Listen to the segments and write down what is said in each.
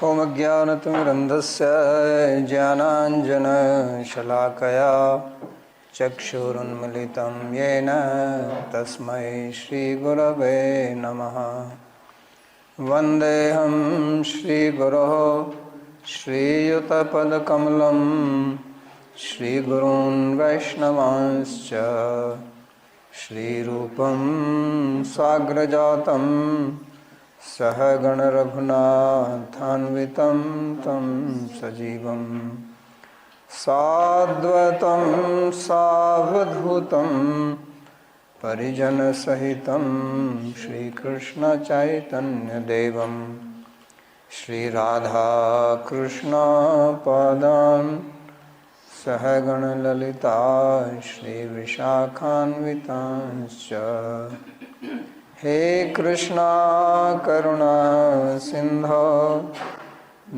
ॐ ज्ञानतिमिरन्धस्य ज्ञानाञ्जनशलाकया चक्षुरुन्मिलितं येन तस्मै श्रीगुरवे नमः। वन्देऽहं श्रीगुरोः श्रीयुतपदकमलं श्रीगुरून् वैष्णवांश्च श्रीरूपं साग्रजातं सहगण रघुनाथान्वितं तं सजीवं साद्वतं सावधूतं परिजनसहितं श्रीकृष्णचैतन्यदेवं श्रीराधाकृष्णपादान् सहगण ललिता श्रीविशाखान्वितांश्च। हे कृष्णा करुणा सिंधो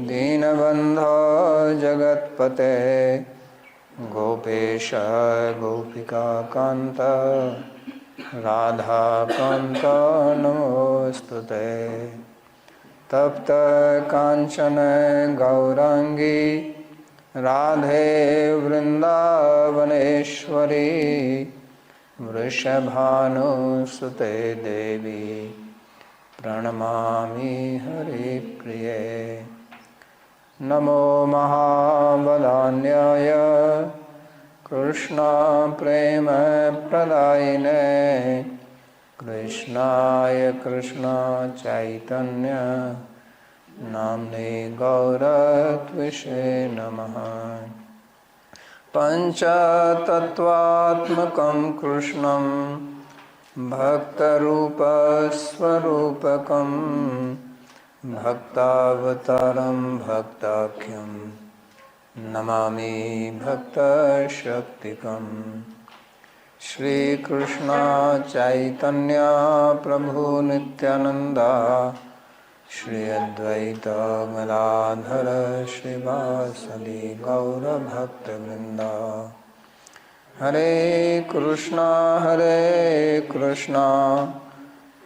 दीनबंधो जगत्पते गोपेश गोपिका कांत राधा कांत नमोस्तुते। तप्त कांचन गौरांगी राधे वृंदावनेश्वरी वृषभानुसुते देवी प्रणमामि हरिप्रिये। नमो महाबलान्याय कृष्णा प्रेम प्रदायिने कृष्णाय कृष्णा चैतन्य नाम्ने गौरत्विषे नमः। पंचतत्वात्मकं कृष्णं भक्तरूपस्वरूपकं भक्तावतारं भक्ताख्यं नमामि भक्तशक्तिकं। श्रीकृष्ण चैतन्य प्रभु नित्यानंदा श्री अद्वैत गदाधर श्रीवासदि गौरभक्तवृंदा। हरे कृष्णा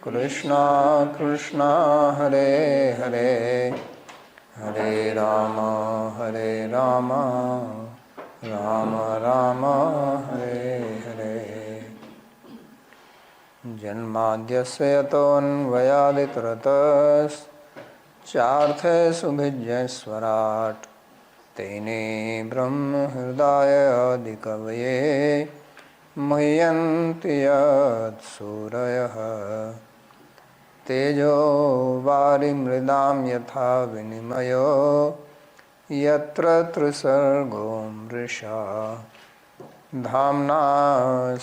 कृष्णा कृष्णा हरे हरे हरे राम राम राम हरे हरे। जन्माद्यस्य यतोऽन्वयादितरतश्चार्थे सुभिज्ञस्वराट् तेने ब्रह्म हृदय आदिकवये मुह्यन्ति यत्सूरयः। तेजो वारिमृदां यथा विनिमयो यत्र त्रिसर्गो मृषा धाम्ना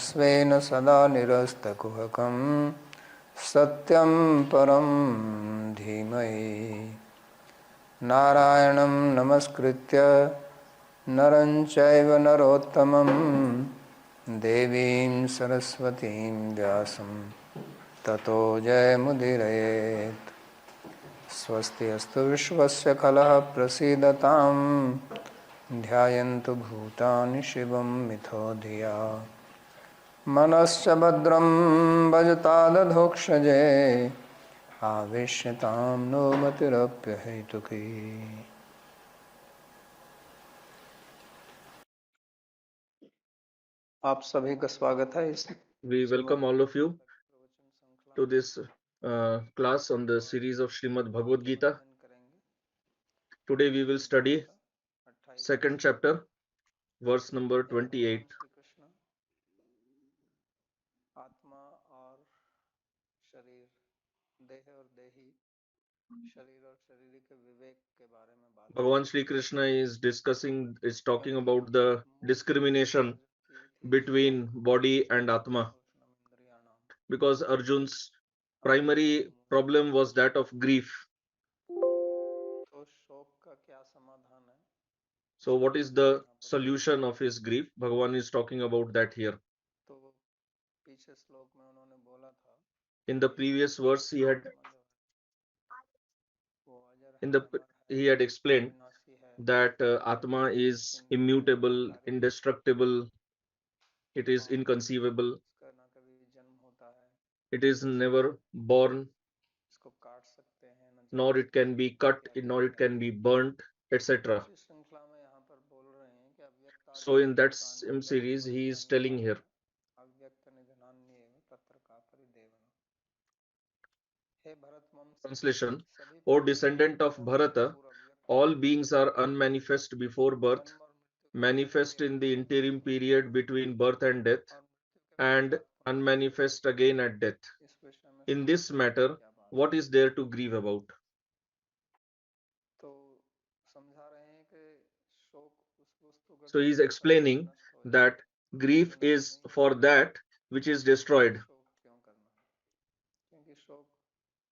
स्वेन सदा निरस्तकुहकं सत्यं परं धीमहि। नारायणं नमस्कृत्य नरं चैव नरोत्तमं देवीं सरस्वतीं व्यासं ततो जयमुदीरयेत्। स्वस्ति अस्तु विश्वस्य खलः प्रसीदतां ध्यायन्तु भूतानि शिवं मिथो धिया। मनश्च भद्रं भजतादधोक्षजे आवेश्यतां नो मतिरप्यहेतुकी। आप सभी का स्वागत है। We welcome all of you to this class on the series of Srimad Bhagavad Gita. Today we will study second chapter, verse number 28. आत्मा और शरीर, देह और देही, शरीर और शरीर के विवेक के बारे में बात। Bhagavan Shri Krishna is talking about the discrimination between body and Atma, because Arjun's primary problem was that of grief. तो शोक का क्या समाधान है? So what is the solution of his grief? Bhagavan is talking about that here. तो पीछे श्लोक में उन्होंने बोला था, In the previous verse he had explained that Atma is immutable, indestructible, it is inconceivable, it is never born, nor it can be cut, nor it can be burnt, etc. इसी श्रृंखला में यहाँ पर बोल रहे हैं कि So in that अव्यक्तादिकानि series, he is telling here. अव्यक्त निधनान्येव तत्र का परिदेवनम्। हे भरत वंश Translation: सभी O प्राणियों descendant of में Bharata, पूर्व अव्यक्त all beings are unmanifest before birth, जन्म और मृत्यु के manifest in the interim period between birth and death, और मृत्यु के and पश्चात unmanifest again at death. इस विषय में In शोक this करने की matter, क्या बात है? what is there to grieve about? तो समझा रहे हैं कि शोक उस वस्तुगत So he is जो पहले ही explaining नष्ट हो that जाए grief उससे नष्ट is नहीं for करना that which is है, destroyed. शोक क्यों करना है? क्योंकि शोक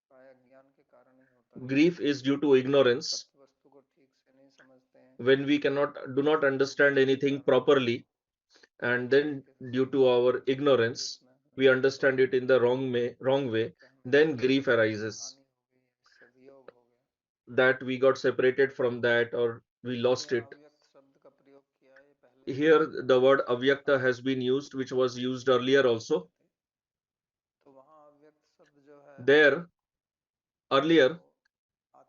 प्रायः ज्ञान के कारण ही होता है। Grief is due to ignorance. सत्य वस्तु को ठीक से नहीं समझते हैं, When we do not understand anything properly, and then due to our ignorance, we understand it in the wrong way, then grief arises. हानि हो गई, इससे वियोग हो गया। That we got separated from that, or we lost यहाँ it. अव्यक्त शब्द का प्रयोग किया है, पहले Here the word avyakta has been used, which was used earlier also. तो वहाँ अव्यक्त शब्द जो है There earlier वो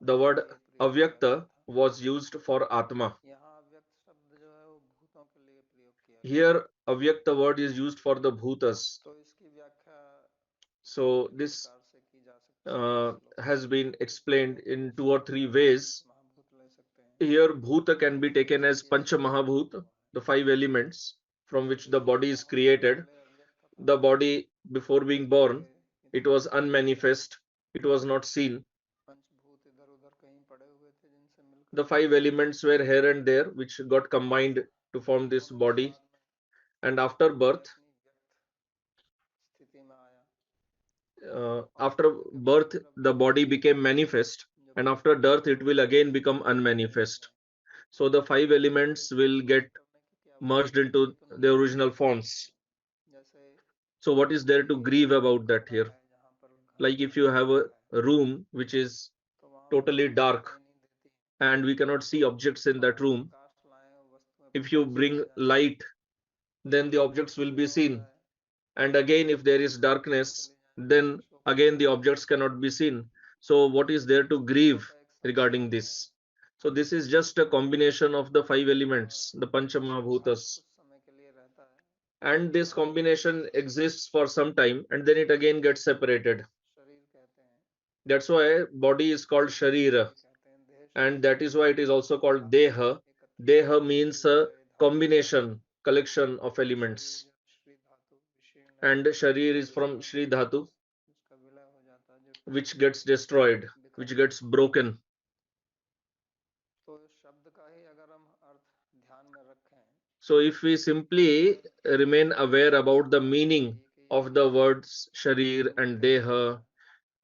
the आत्मा word के लिए प्रयोग किया avyakta गया था। was used for atma. यहाँ अव्यक्त शब्द जो है वो भूतों के लिए प्रयोग किया गया। Here avyakta word is used for the bhutas. तो इसकी व्याख्या So इस this प्रकार से की जा सकती है इस श्लोक has been explained in 2 or 3 ways. महाभूत ले सकते हैं। Here bhuta can be taken as जिसकी pancha mahabhut, the 5 elements from which the इसलिए body is पैदा होने से created. पहले अव्यक्त था, The body before being born, इसके it was unmanifest, it was not seen. पंचभूत इधर उधर कहीं पड़े हुए थे जिनसे मिलकर The 5 elements were here and there, which got combined to form this और body. बाद में And after birth, अपनी व्यक्त स्थिति में आया और after मृत्यु के birth, बाद फिर the अव्यक्त body became manifest, जो and पंच after death, भूत it will again become unmanifest. So the 5 elements will get करने की क्या merged बात है? into ये तो the नहीं original forms. जैसे So what is there to कोई grieve about that कमरा here? है जहाँ पर घना Like if you have अंधेरा है a room which is तो वहाँ पर totally रोशनी dark दिखाई नहीं देती, and we cannot see objects in और that आप room, प्रकाश लाएं और वस्तुएं if you प्रकाशित bring हो जाएं light, then the तो objects will मृत्यु be हो seen. जाए, And again, if there is वस्तुएं darkness, चली जाएं, then शोक again the होता है। objects cannot be seen. So what is there to शब्दों grieve का एक regarding संसार this? है So this is just a combination of the 5 elements, और the Pancha Mahabhutas. कुछ समय के लिए रहता है, And this बाद में combination exists for some time and then it again gets separated. शरीर कहते हैं, That's why body is called शरीर Sharira, भी कहते हैं, देह and शरीर that is why it is also called धातु Deha. एकत्रित Deha करने के means लिए a जय धातु का combination, collection of और elements. शरीर जो श्री धातु विशीर्ण And Sharir is from जिसका Shri Dhatu, जिसका विलय हो जाता है, जो which टूट gets destroyed, बिखर which जाता gets है। broken. तो इस शब्द का ही अगर हम अर्थ ध्यान में रखें So if we simply remain aware about the meaning of the words Sharir and Deha,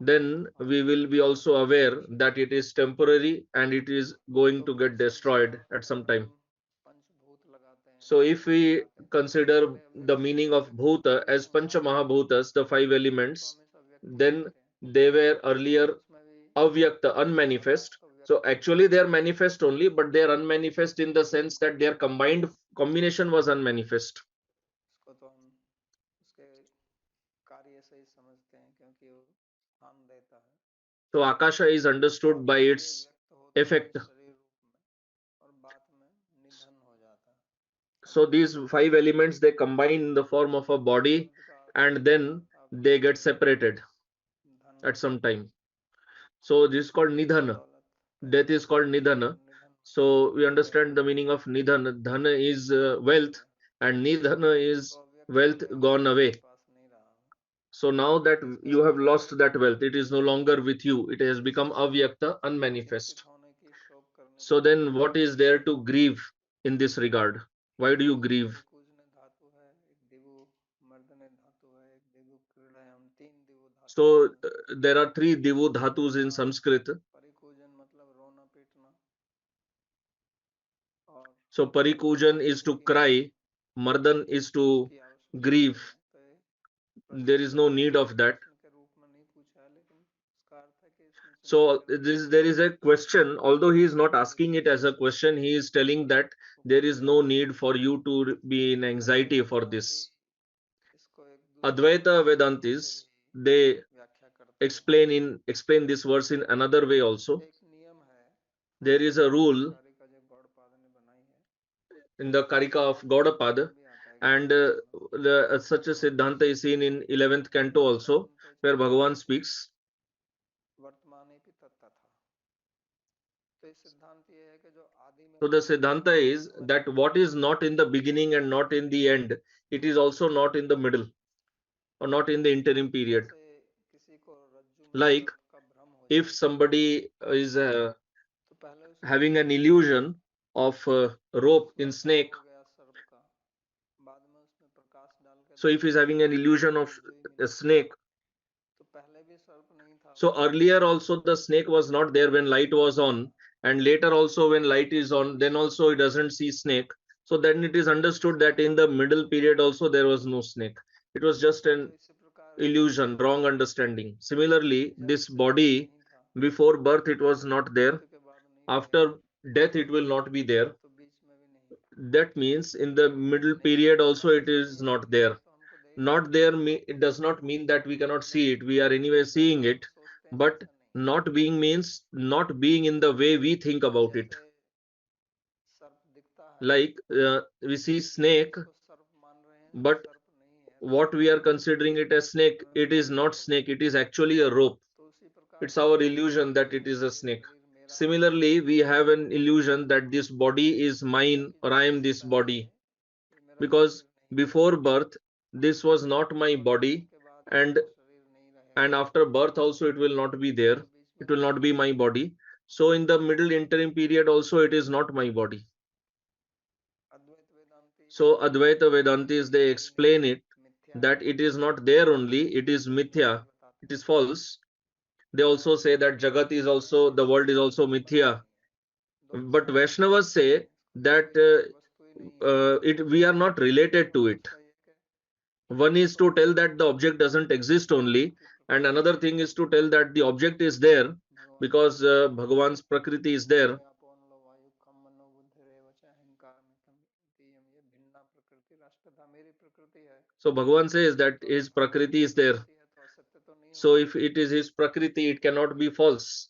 then we will be also aware that it is temporary and it is going तो to फिर get संसार destroyed at some अगर time. हम पंचभूत लगाते हैं, So if we लगाते हैं, consider पहले the अव्यक्त meaning of शब्द Bhuta पहले as Pancha संसार था Mahabhutas, the 5 तो elements, हमेशा व्यक्त ही then रहते हैं, they were earlier उसमें भी avyakta, पदार्थ unmanifest. तो व्यक्त So ही actually रहते they हैं, are manifest only, but they are unmanifest in the sense that their combined combination was unmanifest. इसको तो हम उसके कार्य से ही समझते हैं क्योंकि वो स्थान देता है So Akasha is understood और by इसलिए its व्यक्त होता है effect. शरीर रूप में और बाद में निधन हो जाता है। So these 5 elements they combine in the form of a body शब्द का अर्थ and then आप they get separated धन at some time. So this is called Nidhana. दौलत Death is पैसा called और Nidhana. निधन So we विलय understand the होना, meaning of Nidhana. Dhana is खो wealth गया and Nidhana is तो अव्यक्त हो wealth गया, gone away. आपके पास नहीं रहा, So now that इसका you have मतलब lost that wealth, it is no longer with you. It has become avyakta, चिंतित unmanifest. होने की, शोक करने So की then क्या what बात is there to grieve in this regard? Why do you है? grieve? परिकूजने धातु है, एक दिवु मर्दने धातु है, एक दिवु क्रीड़ायाम, तीन दिवु धातु So हैं संस्कृत there में। are 3 divu dhatus in Sanskrit. परिकूजन मतलब रोना पीटना और So मर्दन parikujan is to जिसकी cry, mardan is to जिसकी आवश्यकता grieve. नहीं है, तो ये There प्रश्न is के no रूप need में of that. प्रश्न के रूप में नहीं पूछा है, लेकिन इसका अर्थ है कि इसमें चिंता So करने की there is जरूरत a question, although he is not asking नहीं। it as a question, he is telling that there is no need for you to be in anxiety Advaita for Vedanti this. इसको एक दूसरे Advaita दृष्टिकोण से Vedantis, भी they व्याख्या करते explain this verse in another way also. एक नियम है There is a rule कारिका जो गौड़पाद ने बनाई है, in the Karika of Gaudapada, भी आता है and such a Siddhanta is seen in 11th canto also, where Bhagavan speaks. वर्तमाने भी तत्था था। तो ये सिद्धांत ये है कि जो आदि में So the Siddhanta is that what is not in the beginning and not in the end, it is also not in the middle or not in the interim period. जैसे किसी को रज्जु में Like सर्प का भ्रम हो if जाए, somebody is तो पहले उसको having an illusion of rope in उसमें भ्रम snake, हो गया सर्प का, बाद में उसमें प्रकाश डाल के so if he's having an illusion of सुई a मिली, snake, तो पहले भी सर्प नहीं था, so earlier also the snake was not there when light was on, and later also when light is on, then also he doesn't see snake. So then it is understood that in the middle period also there was no snake. It was just तो an इसी प्रकार illusion, wrong understanding. Similarly, जब this इसे भ्रम body, नहीं था, before birth it was not there, मृत्यु के बाद नहीं after रहेगा, death it will not be there. तो बीच में भी नहीं, That means in the middle नहीं है, period तो also हमारे it is शरीर not दिखता there. है तो हमको देख Not there, it does not mean that we cannot see it. We are anyway seeing जैसा हम it, सोचते हैं but वैसा नहीं, not being means not being in the way we think about it. जैसे सर्प दिखता है, Like we see लेकिन हम snake, उसको सर्प मान रहे हैं, तो but सर्प नहीं है, what we are considering it as snake, it is not snake, it is actually a rope. तो उसी प्रकार It's से our हमको illusion that भ्रम it है is कि a ये snake. शरीर मेरा है, Similarly, we have an illusion that this body is mine जबकि or I am जन्म से this पहले body, ये मेरा because शरीर नहीं था, before birth this was not my और जन्म body, के बाद ये and मेरा शरीर नहीं रहेगा, after birth also it will not be there, तो बीच में it will भी not be my body. So in the middle interim period also it is not my body. Advaita Vedanti So Advaita ये Vedantis, they है ही नहीं, explain it मिथ्या है, that it is not there only, it is mithya, वही बताते it is हैं, false. They also say that Jagat is also, the world is also mithya. दोनों But side से Vaishnavas देखते हैं, say इसको that कोई वस्तु ही नहीं है, we are not related to मतलब it. उसका ये कि One is उसको to tell that the object doesn't exist only, प्रकृति and प्रकृति another thing is to tell that the object is there भगवान because Bhagavan's Prakriti is there. ये upon लो वायु कम मनो बुद्धि रेव च अहंकार में तम ये भिन्ना प्रकृति राष्ट्रधा मेरी प्रकृति है, So Bhagavan says that तो his अगर Prakriti is प्रकृति there. ऐसी है तो असत्य तो नहीं हो So if सकता, it is his Prakriti, it cannot be false.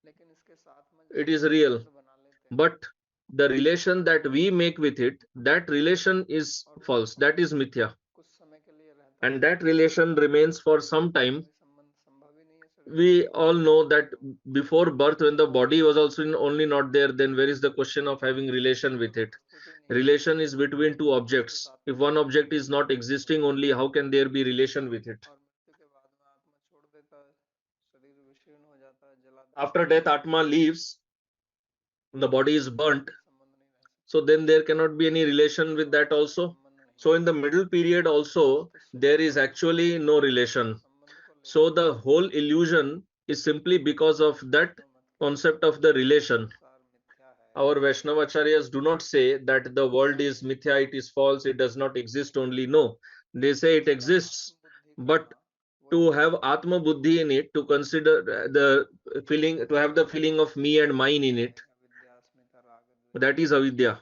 लेकिन इसके साथ में जो It is हम real. संबंध बना लेते हैं But the relation that we make with it, that relation is और वो false. That is mithya. कुछ समय के लिए रहता And है, that relation remains for some time. कोई संबंध संभव ही नहीं है शरीर से, We all know that before birth, when the body was also only not there, then where is the question of having relation with it? उपस्थिति नहीं है, Relation is between two उसके objects. साथ If में one संबंध object नहीं is है, not existing only, how can there be relation with it? और मृत्यु के बाद में आत्मा छोड़ देता है, शरीर विशीर्ण हो जाता है, जला देता After death, Atma leaves, the body is है, उसका burnt. कोई संबंध नहीं रह सकता, So then there cannot be any relation with that उसका कोई also. संबंध नहीं So है, in the middle period also, तो there सुख is actually no relation. संबंध को So लेकर the whole illusion is simply because of that वैष्णव मत के concept of the relation. अनुसार मिथ्या है, Our Vaishnavacharyas do not say that the world is mithya, it is false, it does not exist only. No, they say it इसका exists, आत्मबुद्धि but करना to वही have Atma Buddhi in it, to consider the feeling, to have the feeling of me and mine in it, अविद्या अस्मिता राग that is avidya.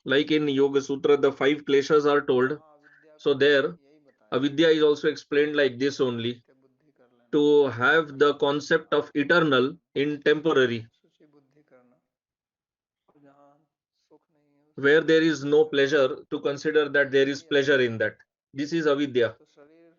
Like in Yoga Sutra, the 5 kleshas are told. वहाँ अविद्या So को भी there, यही बताया avidya is also explained like this only, नित्य बुद्धि कर लेना, to have the concept of eternal in temporary, सूची बुद्धि करना, और जहाँ सुख नहीं है where उसको there is no दुख करना, pleasure, to consider that there is यही pleasure अविद्या in है, that. This is avidya. तो शरीर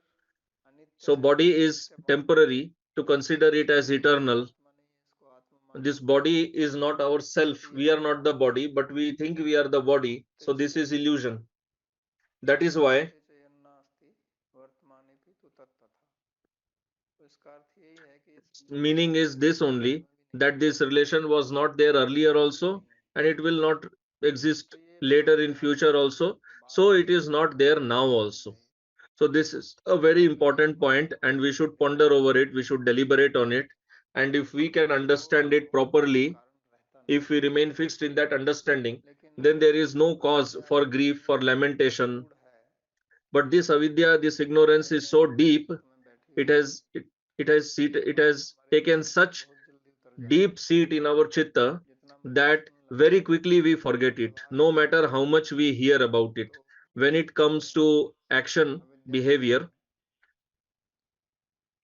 अनित्य So है, body is इसके बाद temporary, to consider it as eternal. आत्मा नहीं है, इसको आत्मा मान This लेना, body is not our self. तो ये We are not the भ्रम है, body, but we think we are the body. तो So this is इसलिए illusion. That is why ते चयन्नास्ति वर्तमाने भी तु तत्तथा, तो इसका अर्थ यही है कि ये संबंध meaning is this भविष्य काल only, में भी नहीं that this relation was not there earlier है, also, नहीं है, and it will not exist तो ये later बात in ध्यान future रखना, also. बात So it ध्यान is not रखना there बहुत now जरूरी also. है, So this is a very अगर एक important बात point, को and हम we should समझ ponder लें over it. We should deliberate on it. And if we can तो understand it कोई properly, कारण रहता नहीं, if we remain fixed in that understanding, लेकिन then there is no cause अविद्या for इतनी grief, for lamentation. गूढ़ है, But this avidya, this इतनी ignorance गहरी is so हमारे deep. चित्त में बैठी It हुई है has कि it बाद में has हमारे taken दिमाग से such बहुत जल्दी उतर जाती deep है, seat in our chitta जितना that मेडिटेशन very लगाएं, quickly we forget it, व्यवहार no करें, matter how much we hear about it. तो When it भूल comes जाएंगे to action, अविद्या के बारे behavior, में,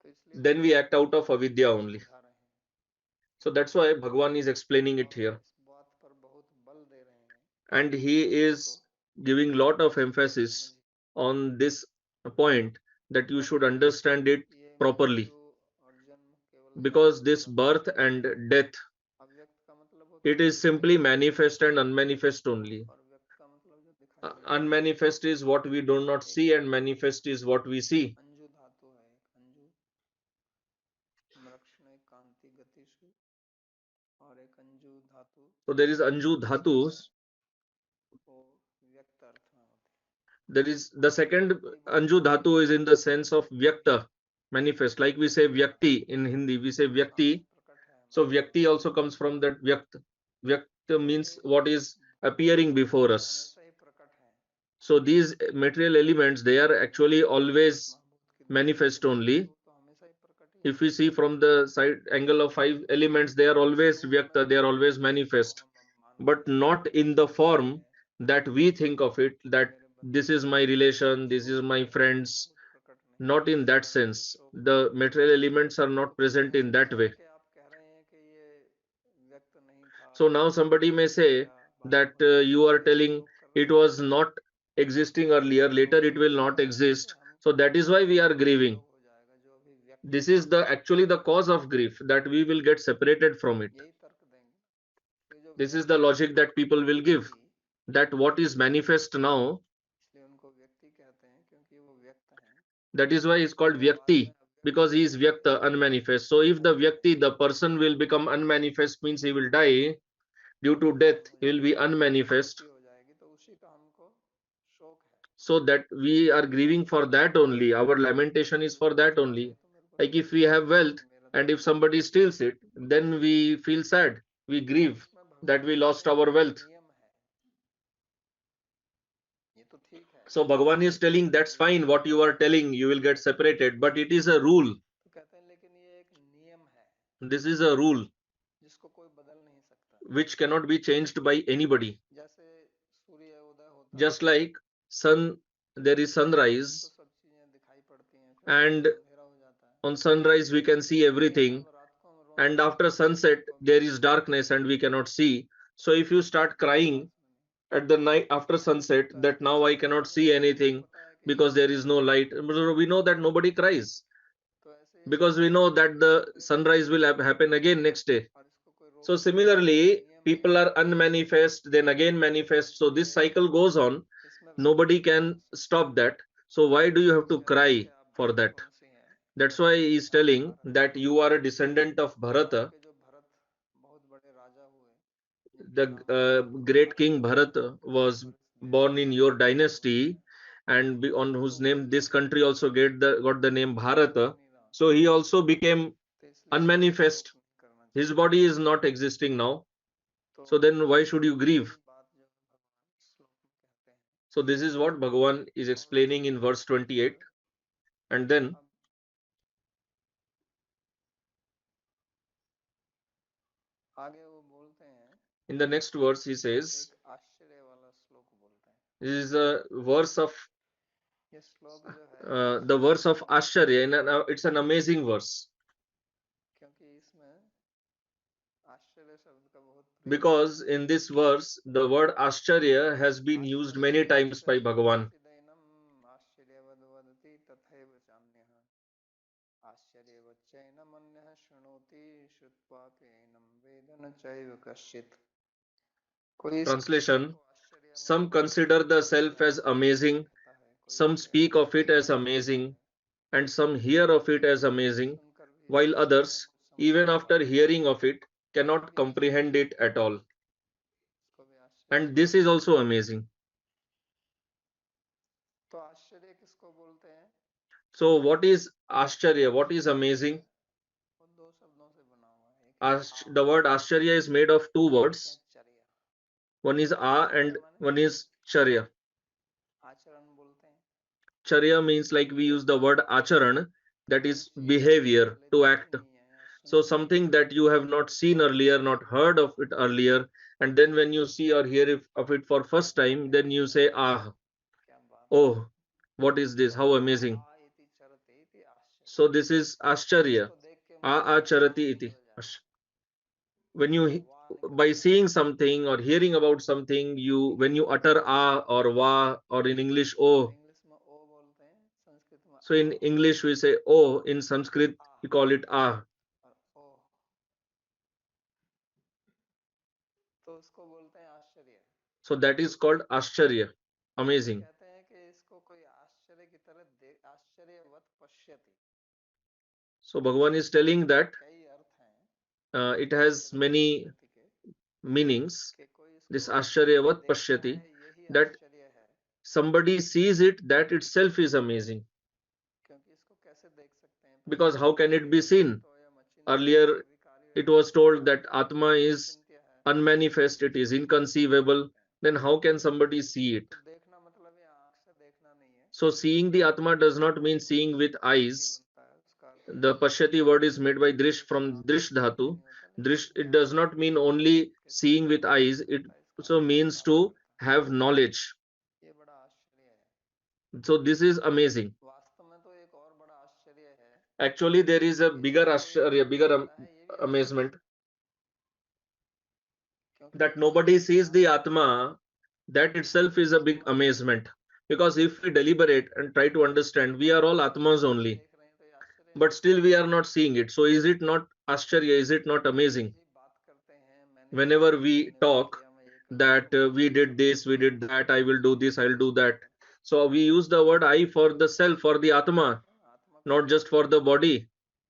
तो इसलिए then we act out of avidya only. समझा रहे हैं, So that's why Bhagwan is explaining it here. इस बात पर बहुत बल दे रहे हैं And he is giving lot of emphasis on this point that you should understand it ये properly, मृत्यु और जन्म केवल because शरीर this का birth and death, अव्यक्त का मतलब होता it है is simply manifest and unmanifest only. और व्यक्त का मतलब जो दिखाई देता है, Unmanifest is what we do not see and manifest is what we see. Anju धातु है, एक अंजु मृक्षणे कांति गतिषु और एक अंजु धातु So there is Anju Dhatus. वो व्यक्त अर्थ में होती है, There is the second Anju Dhatu is in the sense of Vyakta, manifest. Like we say Vyakti in Hindi, we say Vyakti. प्रकट है So Vyakti also comes from that Vyakt. Vyakt means what is appearing before us. हमेशा ही प्रकट है, So these material elements, they are actually always महाभूत की manifest only. तो हमेशा ही प्रकट ही If we see from the side angle of 5 elements, they are always Vyakta, they are always manifest, but not in the form that we think of it, that this is my relation, this is my friends. प्रकट नहीं, Not in that sense. The material elements are not present in that way. कि आप कह रहे हैं कि ये व्यक्त नहीं था, So now somebody may say that you are telling it was not existing earlier, later it will not exist. So that is why we are grieving. हो जाएगा जो अभी व्यक्त This is the actually the cause of grief, that we will get separated from it. यही तर्क देंगे कि जो This is the logic that people will give, that what is manifest now, इसलिए उनको व्यक्ति कहते हैं क्योंकि वो व्यक्त हैं, that is why it's called Vyakti, because he is Vyakta, unmanifest. So if the Vyakti, the person will become unmanifest, means he will die due to death, he will be unmanifest. हो जाएगी तो उसी का हमको शोक है, So that we are grieving for that only. Our lamentation is for that only. Like if we have wealth and if somebody steals it, then we feel sad. We grieve that we lost our wealth. नियम है, ये तो ठीक है, So Bhagavan is telling that's fine what you are telling, you will get separated, but it is a rule. तो कहते हैं लेकिन ये एक नियम है This is a rule जिसको कोई बदल नहीं सकता, which cannot be changed by anybody. जैसे सूर्य उदय होता है Just like sun, there is sunrise, तो सब चीजें दिखाई पड़ती हैं, फिर and अंधेरा हो जाता है, on sunrise we can see everything, अब रात को हम and after sunset there is darkness and we cannot see. So if you start crying at the night after sunset that now I cannot see anything because there is no light, we know that nobody cries, तो ऐसे because we know that the sunrise will happen again next day. और इसको कोई रोक So similarly, people are unmanifest, then again manifest. So this cycle goes on. इसमें Nobody can stop that. So why do you have to cry for that? कौन सी है That's why he is telling that you are a descendant of Bharata. कि जो भरत बहुत बड़े राजा हुए, The great king Bharata was born in your dynasty, and on whose name this country also got the name Bharata. So he also became तो इसलिए unmanifest. करना चाहिए, His body is not existing now. So then why should you grieve? बात जो भगवान श्लोक में कहते हैं, So this is what Bhagavan is explaining in verse 28. And then आगे वो बोलते हैं, in the next verse he says, एक आश्चर्य वाला श्लोक बोलते हैं, this is a verse of ये श्लोक जो है the verse of Ashcharya, and it's an amazing verse, क्योंकि इसमें आश्चर्य शब्द का बहुत because in this verse the word Ashcharya has been used many times by Bhagavan. आश्चर्यवद वदति तथैव चान्यः आश्चर्यवच्चैनम् अन्यः शृणोति श्रुत्वा केनम् वेद न चैव कश्चित्. कोई Translation: some consider the self as amazing, some speak of it as amazing, and some hear of it as amazing, while others, even after hearing of it, cannot comprehend it at all. And this is also amazing. तो आश्चर्य किसको बोलते हैं? So what is Ashcharya? What is amazing? वो दो शब्दों से बना हुआ है, The word Ashcharya is made of two words. चर्या, One is A and one is Charya. आचरण बोलते हैं, Charya means, like we use the word Acharan, that is behavior, to act. So something that you have not seen earlier, not heard of it earlier, and then when you see or hear of it for first time, then you say, ah, क्या बात, oh, what is this? How amazing. आ इति चरते इति So this is Ascharya. इसको देख के मन में Acharati शांति iti. हो जाए, When तो you वाह निकल by के आता seeing something or hearing about something, you when you utter ah or wa or in English है। oh. इंग्लिश में ओ बोलते हैं, संस्कृत में So आ in होता English we say oh, in Sanskrit है, आ we call it ah. और ओ, तो उसको बोलते हैं आश्चर्य। So that is called Ascharya, amazing. कहते हैं कि इसको कोई आश्चर्य की तरह आश्चर्यवत पश्यति। So Bhagavan is telling that कई अर्थ हैं it has आश्चर्यवत many पश्यति के, meanings. कि कोई This इसको Ascharyavat देखता Pashyati, है यही that आश्चर्य है, somebody sees it, that itself is amazing. क्योंकि इसको कैसे देख सकते हैं, Because how can it be Achintya seen? वस्तु अयम Earlier अचिंत्य विकारी it was told विकार that Atma is अचिंत्य है, unmanifest, it is inconceivable. Then how can somebody see it? तो देखना मतलब ये आंख से देखना नहीं है, So seeing the Atma does not mean seeing with पश्यति eyes. बनता है उसका अर्थ, The Pashyati word is made by Drish जैसे from आंख Drish से देख के Dhatu. नहीं होता, Drish, लेकिन it ज्ञान does से not mean देखना only कि seeing with समझाने के eyes, लिए it होता है, इसका also अर्थ है means प्राप्त to करता have knowledge. है। ये बड़ा आश्चर्य है। So this is amazing. वास्तव में तो एक और बड़ा आश्चर्य है, Actually, there is a bigger इसको कोई Ashcharya, नहीं bigger देखता है, ये भी आश्चर्य amazement, है, क्योंकि that इसको nobody sees ज्ञान the से Atma. That itself is a big समझ नहीं आता। amazement. Because if we deliberate and try to understand, we are all Atmas आंख से only. देख रहे हैं तो ये आश्चर्य But नहीं, still we are not seeing it. So is it not Ascharya? Is it not amazing? जी बात करते हैं, मैंने ये Whenever किया, we मैंने वो talk किया, मैं ये करूंगा that तो वो we करूंगा, did मैं this, वो we did करूंगा, that, I will do this, I'll do that. होता है। So we use the word I for the self, for the Atma, आत्मा का not just ज्ञान for नहीं the है, body.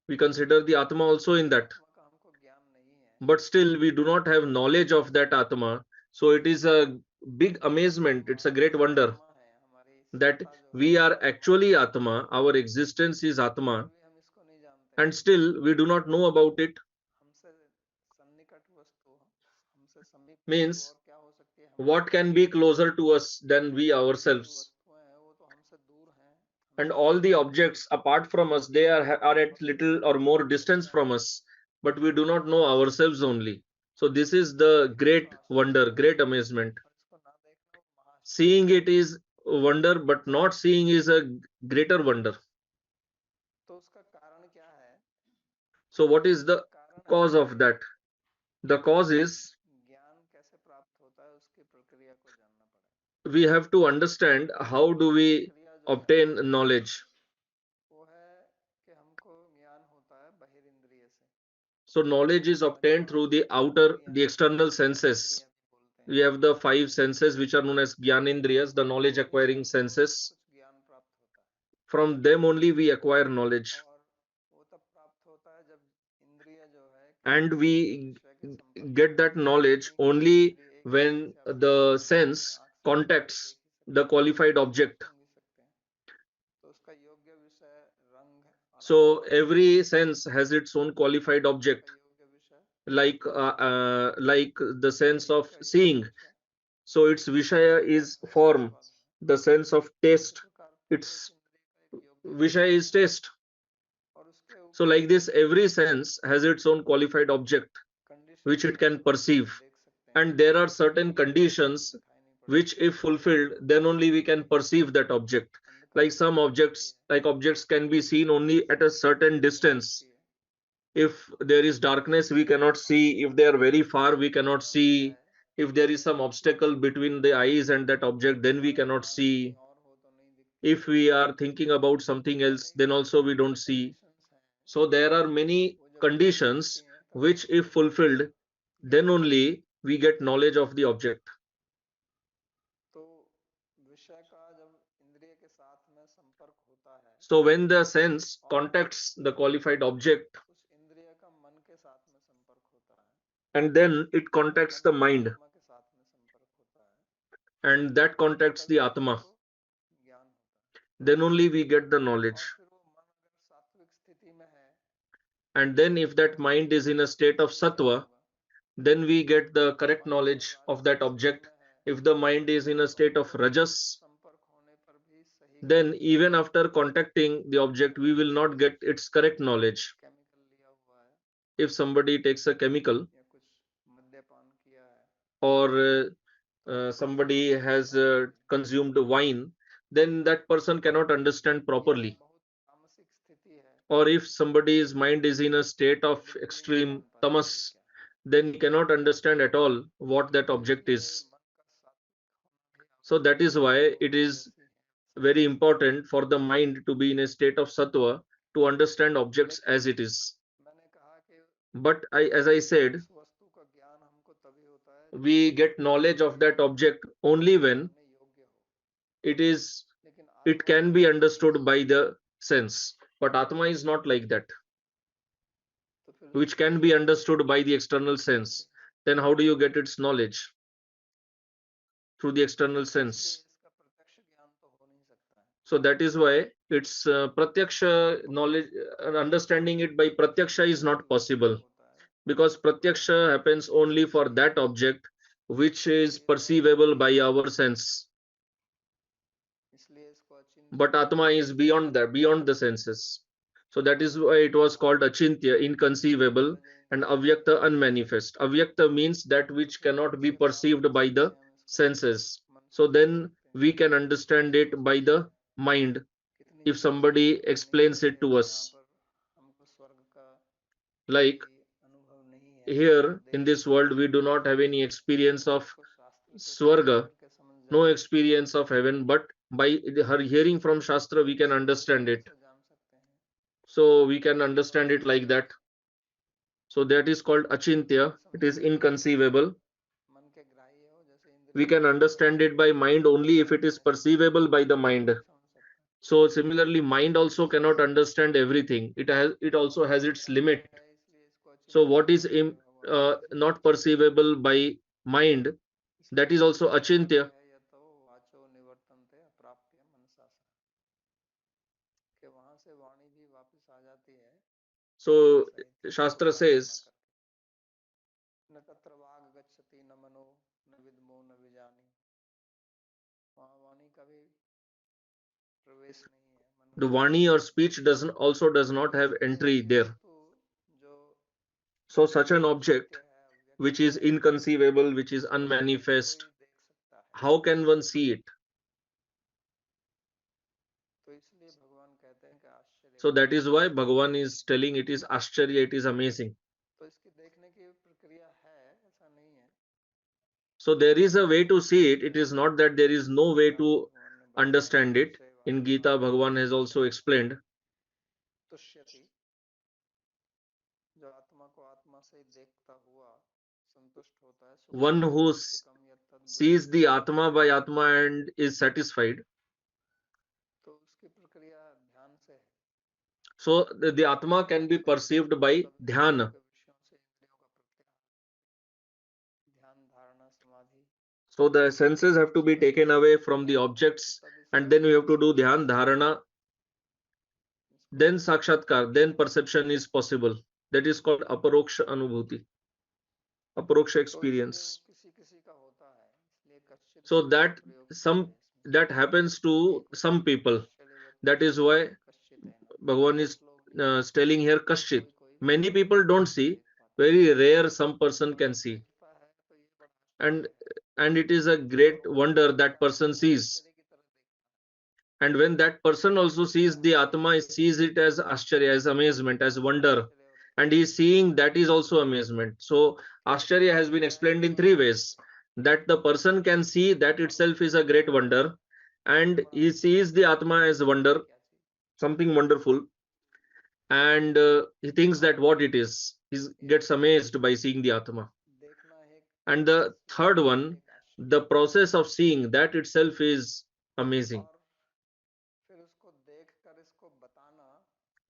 We consider the Atma also in that. आत्मा का हमको ज्ञान नहीं है, But still we do not have knowledge of that Atma. So it is a big amazement, it's a हमारा great जो wonder आत्मा है, हमारी that सत्ता जो है we वो are आत्मा है, actually Atma, our existence is फिर Atma, भी हम इसको नहीं जानते and हैं। still we do not know about it. हमसे सन्निकट वस्तु, हमसे समीप वस्तु Means और क्या हो सकती है, हमारे what can be closer to us than we और जितनी भी ourselves? वस्तुएं हैं वो तो हमसे दूर हैं, And हमसे all कहीं the दूर हैं, objects apart from us, they are at और little फिर or भी more हम नहीं distance from जानते, us, but we do not know ourselves only. So this is the देखना तो great आश्चर्य wonder, है great amazement. और इसको ना देखना वो महाआश्चर्य Seeing है। it is a wonder, but not seeing is a greater wonder. तो उसका कारण क्या है, So what is उसका the कारण है cause of कि that? The cause is ज्ञान कैसे प्राप्त होता है, उसकी प्रक्रिया को जानना पड़ेगा। we have to understand how do वो we प्रक्रिया जो है obtain knowledge. वो है कि हमको ज्ञान होता है बहिरिंद्रिय से, So knowledge is हमारी obtained through पांच the outer, इंद्रियां the जो है, external senses. ज्ञानेंद्रियां भी बोलते We हैं, have the five ज्ञानेंद्रियां, senses which are known as Gyanendriyas, the knowledge उन्हीं से acquiring हमको senses. कुछ ज्ञान प्राप्त होता है, From them only we acquire knowledge. और वो तब प्राप्त होता है जब इंद्रिय जो है And किसी we विषय के संपर्क में get that आती है, knowledge नहीं किसी only इंद्रिय, एक इंद्रिय when से आप सूंघ the नहीं सकते, sense आंख से आप केवल contacts देख ही the सकते हैं, qualified लेकिन object. सूंघ ही सकते हैं, तो उसका योग्य विषय रंग और So आकार होता है, every sense has its own qualified उसका object, योग्य विषय like the sense शरीर of का योग्य seeing. विषय So its vishaya स्पर्श is है, form, आस्वाद है, the sense of उसी taste, प्रकार प्रत्येक its इंद्रिय का एक योग्य vishaya विषय is है, taste. और उसके So ऊपर like this, every sense has its own qualified object which conditions it हैं can जब हम उसको perceive. देख सकते हैं, And there are नहीं certain देखेंगे तो हमको conditions दिखाई नहीं पड़ेगा, which if fulfilled, then only we can perceive that object. Like अंधकार की some प्रकृति objects, है, like objects can be seen only at a certain Roshni distance. दिखती है, If there is darkness, we cannot और see. If they are very far, we उसका cannot कारण क्या see. है, If there is some obstacle between the eyes and that object, then we हमारा cannot ध्यान कहीं see. और हो तो नहीं दिखती है, If we are thinking about something तो else, अनेक then also we don't see. Conditions हैं, So there are many वो जब पूरी conditions होती हैं तभी which, if हमको fulfilled, then ज्ञान होता है। only we get knowledge of the object. तो विषय का जब इंद्रिय के साथ में संपर्क होता है, So when the sense और contacts the qualified object, उस इंद्रिय का मन के साथ में संपर्क होता है, and then it और contacts मन the का mind, आत्मा के साथ में संपर्क होता है, and that contacts तभी the अपने Atma, को ज्ञान होता है। then only we get the knowledge. और फिर वो मन अगर सात्विक स्थिति में है And then if that तो उसको mind is in a state of उससे विषय sattva, होगा, then we get the correct मन अगर knowledge of राजसिक that स्थिति object. में है If the mind is in a तो state of हमको rajas, संपर्क होने पर भी सही then ज्ञान नहीं even होगा, after contacting the object, we अगर will किसी not ने get its correct knowledge. Chemical लिया हुआ है If somebody takes a chemical या कुछ मद्यपान किया है or तो उसको somebody समझ नहीं has पाएगा कोई, consumed wine, then that person cannot understand या properly. बहुत तामसिक स्थिति है or if somebody's mind is in a state of extreme tamas, then he cannot understand at all what that object is. So that is why it is very important for the mind to be in a state of sattva to understand objects as it is. But as I said, we get knowledge of that object only when it is it can be understood by the sense. But Atma is not like that, which can be understood by the external sense. Then how do you get its knowledge? Through the external sense. So that is why it's pratyaksha knowledge, understanding it by pratyaksha is not possible, because pratyaksha happens only for that object which is perceivable by our sense. But Atma is beyond that, beyond the senses. So that is why it was called achintya, inconceivable, and avyakta, unmanifest. Avyakta means that which cannot be perceived by the senses. So then we can understand it by the mind if somebody explains it to us. Like here in this world, we do not have any experience of swarga, no experience of heaven, but by her hearing from Shastra, we can understand it. So we can understand it like that. So that is called achintya. It is inconceivable. We can understand it by mind only if it is perceivable by the mind. So similarly, mind also cannot understand everything. It also has its limit. So what is not perceivable by mind, that is also achintya. So Shastra says, the Vani or speech does not have entry there. So such an object which is inconceivable, which is unmanifest, how can one see it? So that is why Bhagavan is telling it is Ascharya, it is amazing. So there is a way to see it. It is not that there is no way to understand it. In Gita, Bhagavan has also explained. One who sees the Atma by Atma and is satisfied. So the Atma can be perceived by dhyana. So the senses have to be taken away from the objects, and then we have to do dhyan dharana, then sakshatkar, then perception is possible. That is called aparoksha anubhuti, aparoksha experience. So that happens to some people. That is why Bhagavan is telling here kashchit. Many people don't see. Very rare some person can see, and it is a great wonder that person sees. And when that person also sees the Atma, he sees it as Ascharya, as amazement, as wonder. And he is seeing that is also amazement. So Ascharya has been explained in three ways. That the person can see that itself is a great wonder. And he sees the Atma as wonder, something wonderful. And he thinks that what it is. He gets amazed by seeing the Atma. And the third one, the process of seeing that itself is amazing.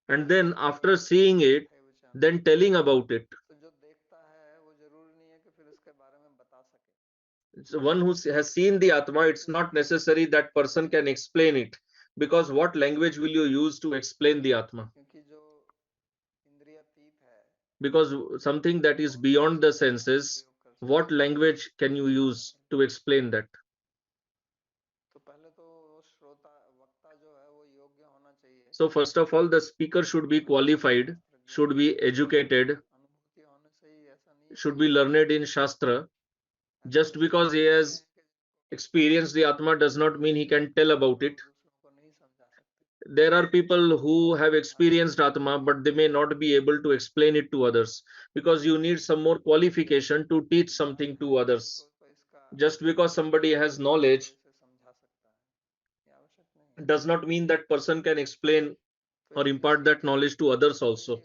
And then after seeing it, then telling about it. So one who has seen the Atma, it's not necessary that person can explain it, because what language will you use to explain the Atma? Because something that is beyond the senses, what language can you use to explain that? So first of all, the speaker should be qualified, should be educated, should be learned in Shastra. Just because he has experienced the Atma does not mean he can tell about it. there are people who have experienced Atma, but they may not be able to explain it to others, because you need some more qualification to teach something to others. Just because somebody has knowledge does not mean that person can explain or impart that knowledge to others also,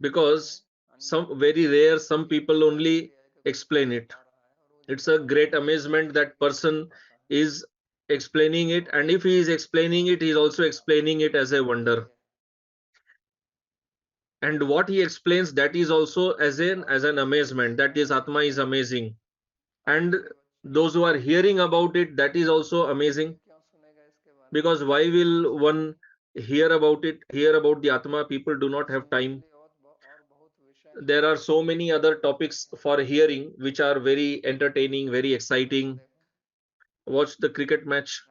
because some very rare, some people only explain it. It's a great amazement that person is explaining it, and if he is explaining it, he is also explaining it as a wonder, and what he explains, that is also as an amazement, that is Atma is amazing, and those who are hearing about it, that is also amazing, because why will one hear about the Atma? People do not have time. There are so many other topics for hearing which are very entertaining, very exciting. Watch the cricket match.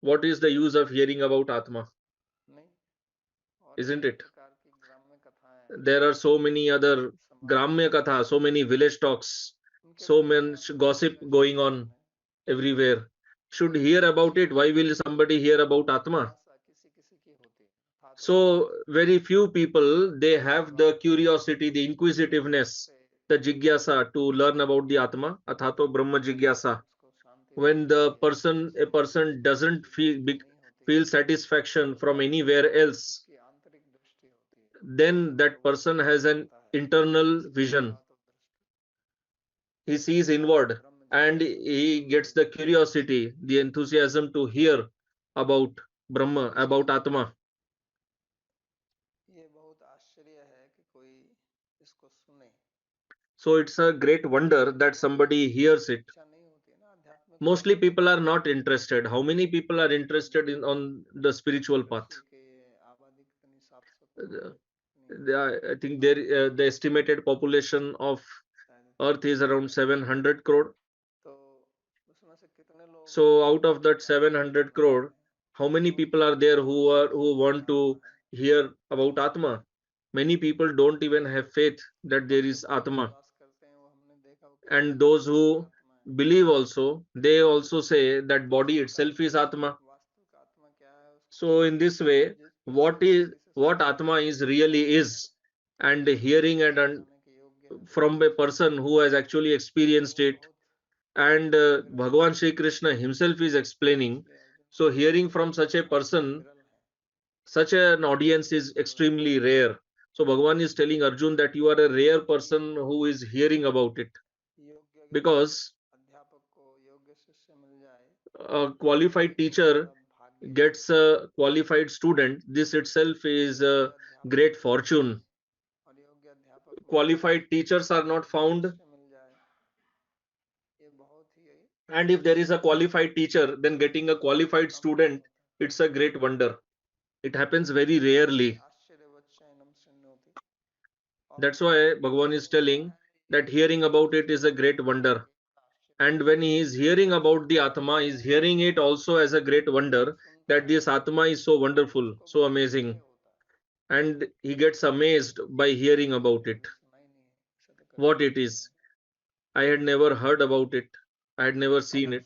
What is the use of hearing about Atma? Isn't it? There are so many other Gramya Katha, so many village talks, so much gossip going on everywhere. Should hear about it. Why will somebody hear about Atma? So very few people, they have the curiosity, the inquisitiveness, the jigyasa to learn about the Atma, athato Brahma jigyasa. When a person doesn't feel satisfaction from anywhere else, then that person has an internal vision. He sees inward, and he gets the curiosity, the enthusiasm to hear about Brahma, about Atma. So it's a great wonder that somebody hears it. Mostly people are not interested. How many people are interested in on the spiritual path? I think the estimated population of Earth is around 700 crore. So out of that 700 crore, how many people are there who want to hear about Atma? Many people don't even have faith that there is Atma. And those who believe also, they also say that body itself is Atma. So in this way, what Atma is really is, and hearing and from a person who has actually experienced it, and Bhagavan Sri Krishna himself is explaining. So hearing from such a person, such an audience is extremely rare. So Bhagavan is telling Arjun that you are a rare person who is hearing about it, because a qualified teacher gets a qualified student. This itself is a great fortune. Qualified teachers are not found, and if there is a qualified teacher, then getting a qualified student, it's a great wonder. It happens very rarely. That's why Bhagavan is telling that hearing about it is a great wonder. And when he is hearing about the Atma, he is hearing it also as a great wonder, that this Atma is so wonderful, so amazing. And he gets amazed by hearing about it, what it is. I had never heard about it. I had never seen it.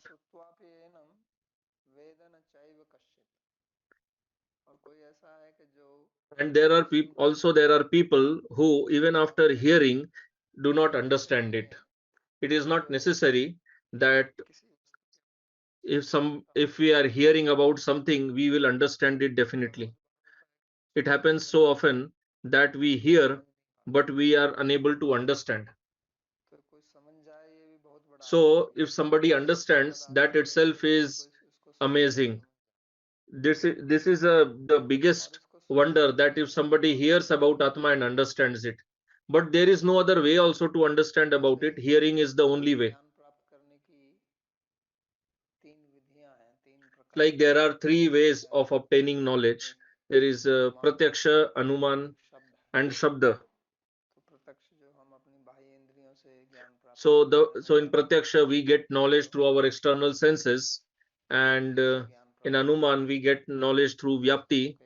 And there are people who, even after hearing, do not understand it. It is not necessary that if we are hearing about something, we will understand it definitely. It happens so often that we hear, but we are unable to understand. So if somebody understands, that itself is amazing. This is the biggest wonder, that if somebody hears about Atma and understands it. But there is no other way also to understand about it. Hearing is the only way. Like there are three ways of obtaining knowledge. There is pratyaksha, anuman, and shabda. So in pratyaksha we get knowledge through our external senses, and in anuman we get knowledge through vyapti.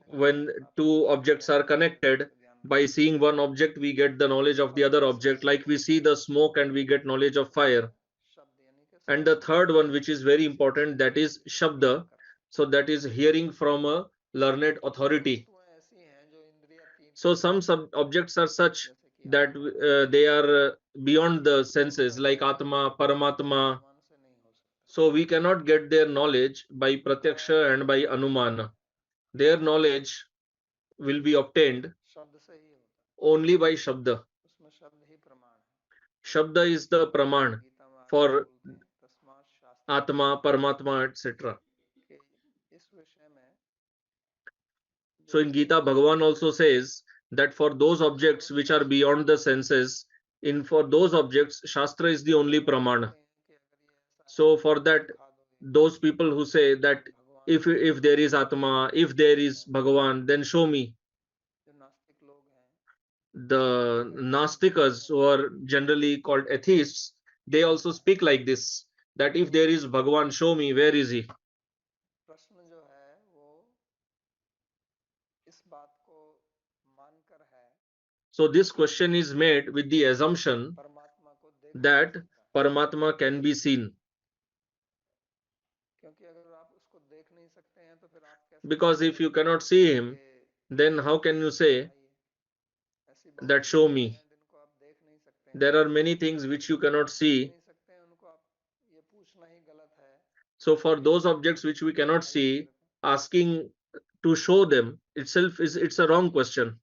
When two objects are connected, by seeing one object we get the knowledge of the other object, like we see the smoke and we get knowledge of fire. And the third one, which is very important, that is Shabda. So that is hearing from a learned authority. So some objects are such that they are beyond the senses, like Atma, Paramatma. So we cannot get their knowledge by Pratyaksha and by Anumana. Their knowledge will be obtained only by Shabda. Shabda is the Praman for Atma, Paramatma, etc. So in Gita, Bhagavan also says that for those objects which are beyond the senses, in for those objects, Shastra is the only Pramana. So for that, those people who say that if there is Atma, if there is Bhagavan, then show me. The Nastikas, who are generally called atheists, they also speak like this, that if there is Bhagavan, show me, where is he? So this question is made with the assumption that Paramatma can be seen. Because if you cannot see him, then how can you say that show me? There are many things which you cannot see. So for those objects which we cannot see, asking to show them itself is it's a wrong question.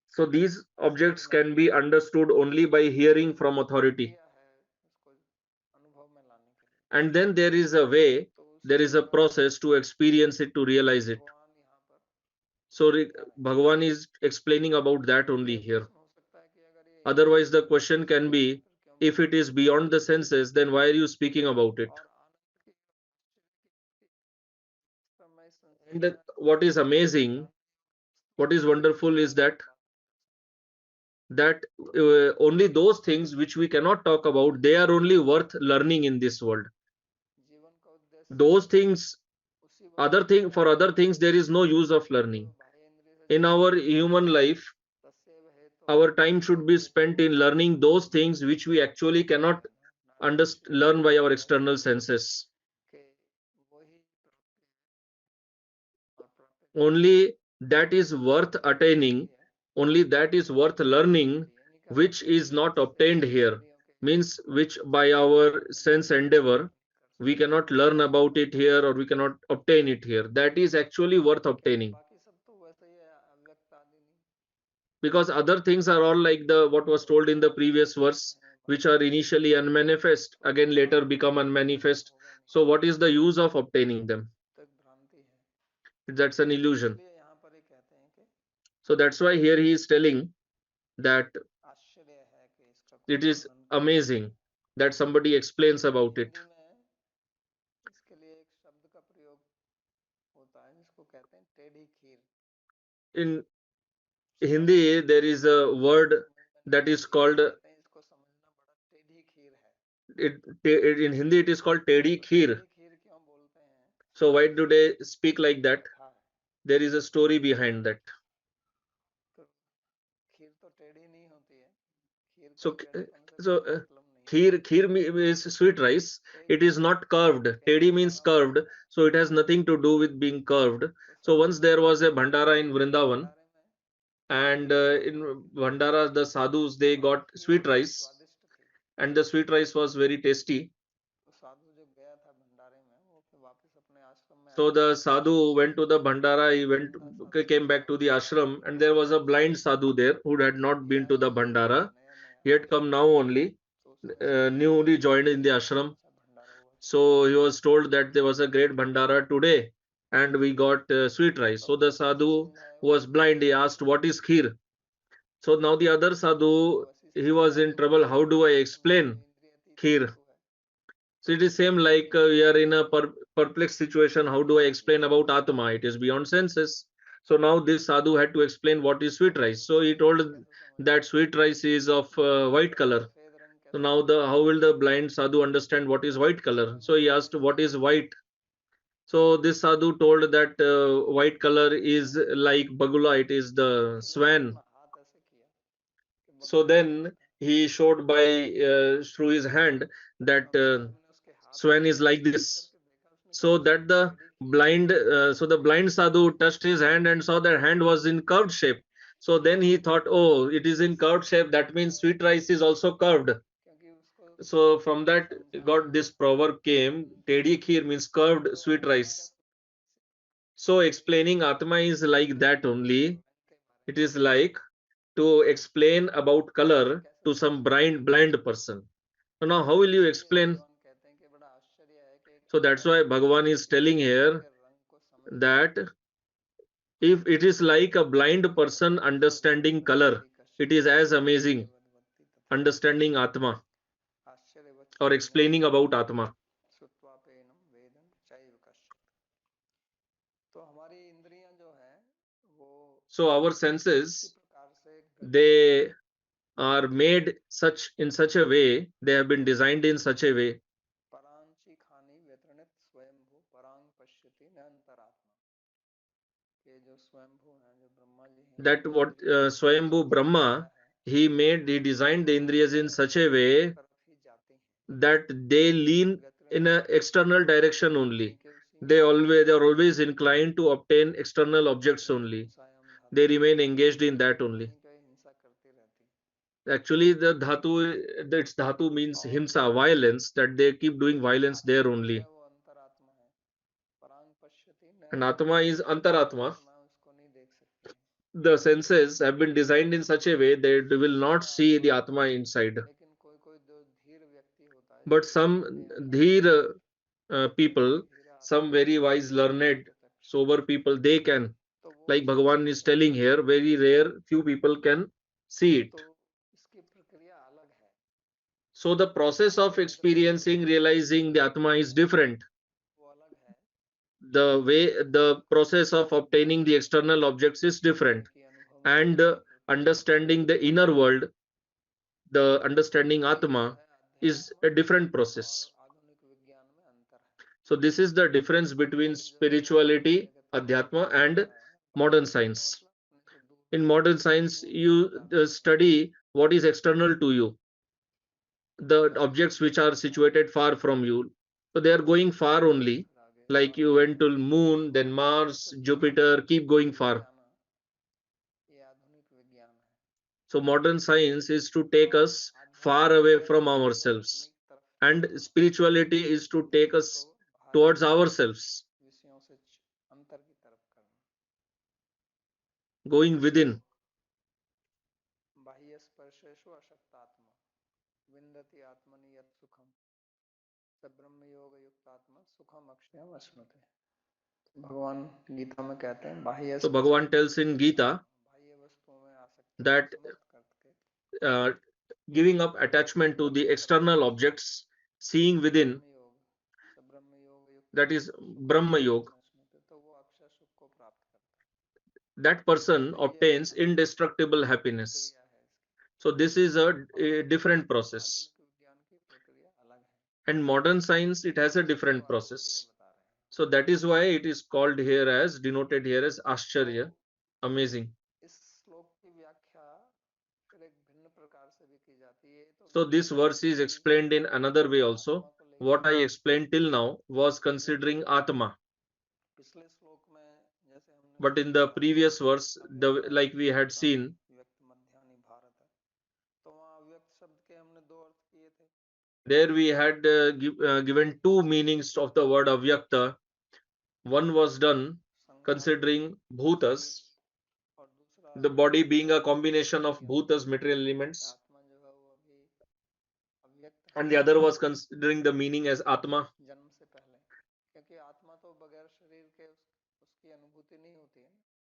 So these objects can be understood only by hearing from authority. And then there is a way, there is a process to experience it, to realize it. So Bhagavan is explaining about that only here. Otherwise, the question can be, if it is beyond the senses, then why are you speaking about it? And what is amazing, what is wonderful is that only those things which we cannot talk about, they are only worth learning in this world. Those things, for other things, there is no use of learning. In our human life, our time should be spent in learning those things which we actually cannot learn by our external senses. Only that is worth attaining, only that is worth learning, which is not obtained here, means which by our sense endeavor we cannot learn about it here, or we cannot obtain it here. That is actually worth obtaining. Because other things are all like the what was told in the previous verse, which are initially unmanifest, again later become unmanifest. So what is the use of obtaining them? That's an illusion. So that's why here he is telling that it is amazing that somebody explains about it. In Hindi, there is a word that is called in Hindi it is called tedi kheer. So why do they speak like that? There is a story behind that. So kheer is sweet rice. It is not curved. Tedi means curved, so it has nothing to do with being curved. So once there was a bhandara in Vrindavan, and in bhandara the sadhus, they got sweet rice, and the sweet rice was very tasty. So the sadhu went to the bhandara, came back to the ashram, and there was a blind sadhu there who had not been to the bhandara. He had come now only, newly joined in the ashram. So he was told that there was a great bhandara today, and we got sweet rice. So the sadhu who was blind, he asked, "What is kheer?" So now the other sadhu, he was in trouble. How do I explain kheer? So it is same like we are in a perplexed situation. How do I explain about Atma? It is beyond senses. So now this sadhu had to explain what is sweet rice. So he told that sweet rice is of white color. So now how will the blind sadhu understand what is white color? So he asked, what is white? So this sadhu told that white color is like bagula. It is the swan. So then he showed by through his hand that swan is like this, so that the blind sadhu touched his hand and saw that hand was in curved shape. So then he thought, oh, it is in curved shape, that means sweet rice is also curved. So from that got this proverb came, tedi kheer means curved sweet rice. So explaining atma is like that only. It is like to explain about color to some blind person. So now how will you explain? So that's why Bhagavan is telling here that if it is like a blind person understanding color, it is as amazing understanding Atma or explaining about Atma. So our senses, they are made such in such a way, they have been designed in such a way that what Swayambhu Brahma, he designed the Indriyas in such a way that they lean in an external direction only. They are always inclined to obtain external objects only. They remain engaged in that only. Actually, the dhatu, its dhatu means himsa, violence, that they keep doing violence there only. And Atma is Antaratma. The senses have been designed in such a way that they will not see the Atma inside. But some dheer people, some very wise, learned, sober people, they can. Like Bhagavan is telling here, very rare, few people can see it. So the process of experiencing, realizing the Atma is different. The process of obtaining the external objects is different. And understanding the inner world, the understanding Atma, is a different process. So this is the difference between spirituality, Adhyatma, and modern science. In modern science, you study what is external to you, the objects which are situated far from you. So they are going far only. Like you went to Moon, then Mars, Jupiter, keep going far. So modern science is to take us far away from ourselves, and spirituality is to take us towards ourselves, going within. भगवान गीता में कहते हैं बाह्य So Bhagavan tells in Gita that uh, giving up attachment to the external objects, seeing within, that is Brahma Yoga, that person obtains indestructible happiness. So this is a different process. And modern science, it has a different process. So that is why it is called here as, denoted here as Ascharya, amazing. So this verse is explained in another way also. What I explained till now was considering Atma. But in the previous verse, like we had seen, there we had given two meanings of the word avyakta. One was done considering bhutas, the body being a combination of bhutas, material elements, and the other was considering the meaning as atma.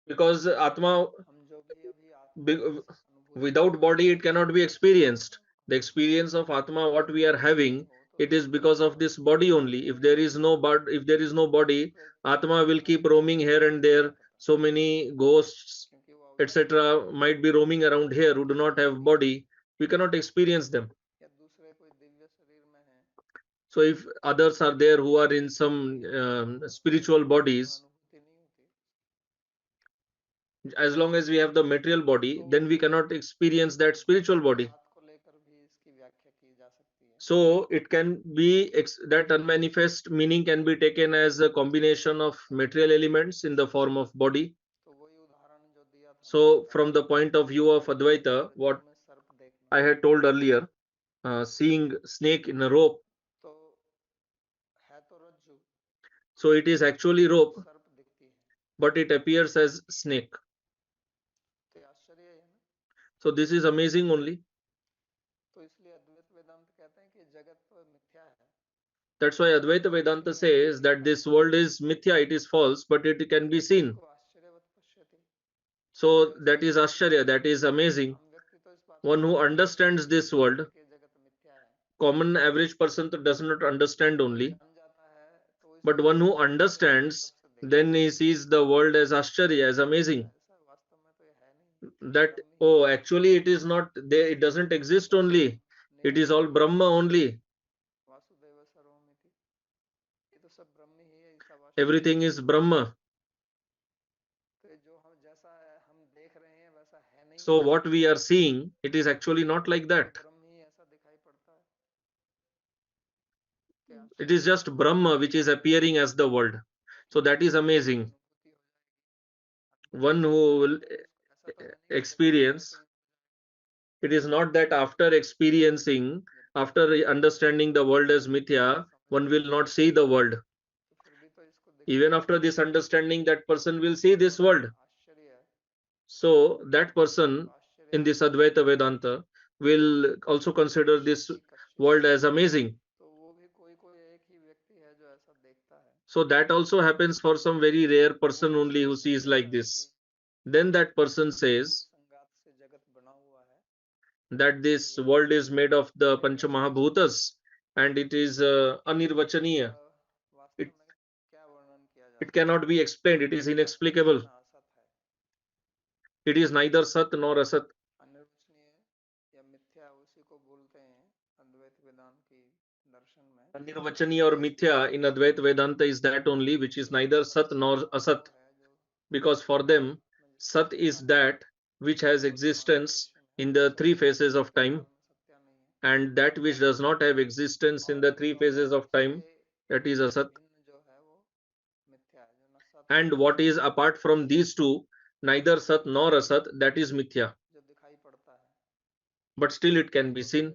Because atma, without body, it cannot be experienced. The experience of atma, what we are having, it is because of this body only. If there is no body, atma will keep roaming here and there. So many ghosts, etc., might be roaming around here who do not have body. We cannot experience them. So if others are there who are in some spiritual bodies, as long as we have the material body, then we cannot experience that spiritual body. So it can be that unmanifest meaning can be taken as a combination of material elements in the form of body. So from the point of view of Advaita, what I had told earlier, seeing snake in a rope, so it is actually rope, but it appears as snake. So this is amazing only. That's why Advaita Vedanta says that this world is mithya, it is false, but it can be seen. So that is Ashcharya, that is amazing. One who understands this world, common average person does not understand only, but one who understands, then he sees the world as Ashcharya, as amazing. That, oh, actually it is not there, it doesn't exist only, it is all Brahma only. Everything is Brahma. So what we are seeing, it is actually not like that. It is just Brahma which is appearing as the world. So that is amazing. One who will experience, it is not that after experiencing, after understanding the world as mithya, one will not see the world. Even after this understanding, that person will see this world. So that person in this Advaita Vedanta will also consider this world as amazing. So that also happens for some very rare person only who sees like this. Then that person says that this world is made of the Pancha Mahabhutas and it is anirvachaniya. It, it cannot be explained, it is inexplicable. It is neither Sat nor Asat. Anirvachaniya or Mithya in Advaita Vedanta is that only which is neither Sat nor Asat. Because for them, Sat is that which has existence in the three phases of time, and that which does not have existence in the three phases of time, that is Asat. And what is apart from these two, neither Sat nor Asat, that is Mithya. But still it can be seen.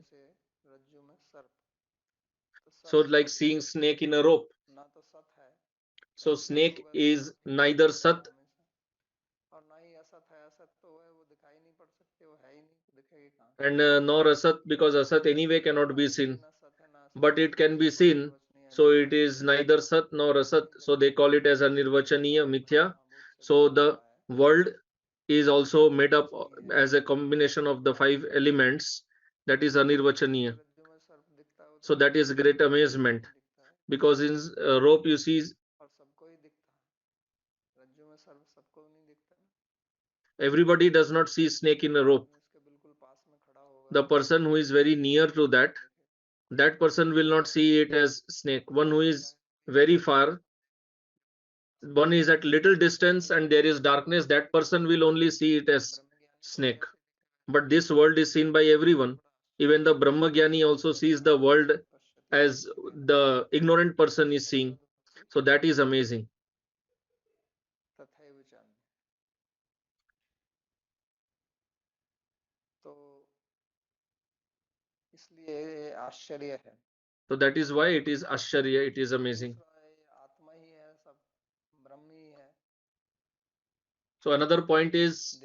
So like seeing snake in a rope. So snake is neither Sat and nor Asat, because Asat anyway cannot be seen. But it can be seen. So it is neither Sat nor Asat. So they call it as a Nirvachaniya Mithya. So the world is also made up as a combination of the five elements, that is Anirvachaniya. So that is great amazement, because in rope you see everybody does not see snake in a rope. The person who is very near to that person will not see it as snake. One who is very far, one is at little distance and there is darkness, that person will only see it as snake. But this world is seen by everyone. Even the Brahmagyani also sees the world as the ignorant person is seeing. So that is amazing. So that is why it is Ashcharya, it is amazing. So another point is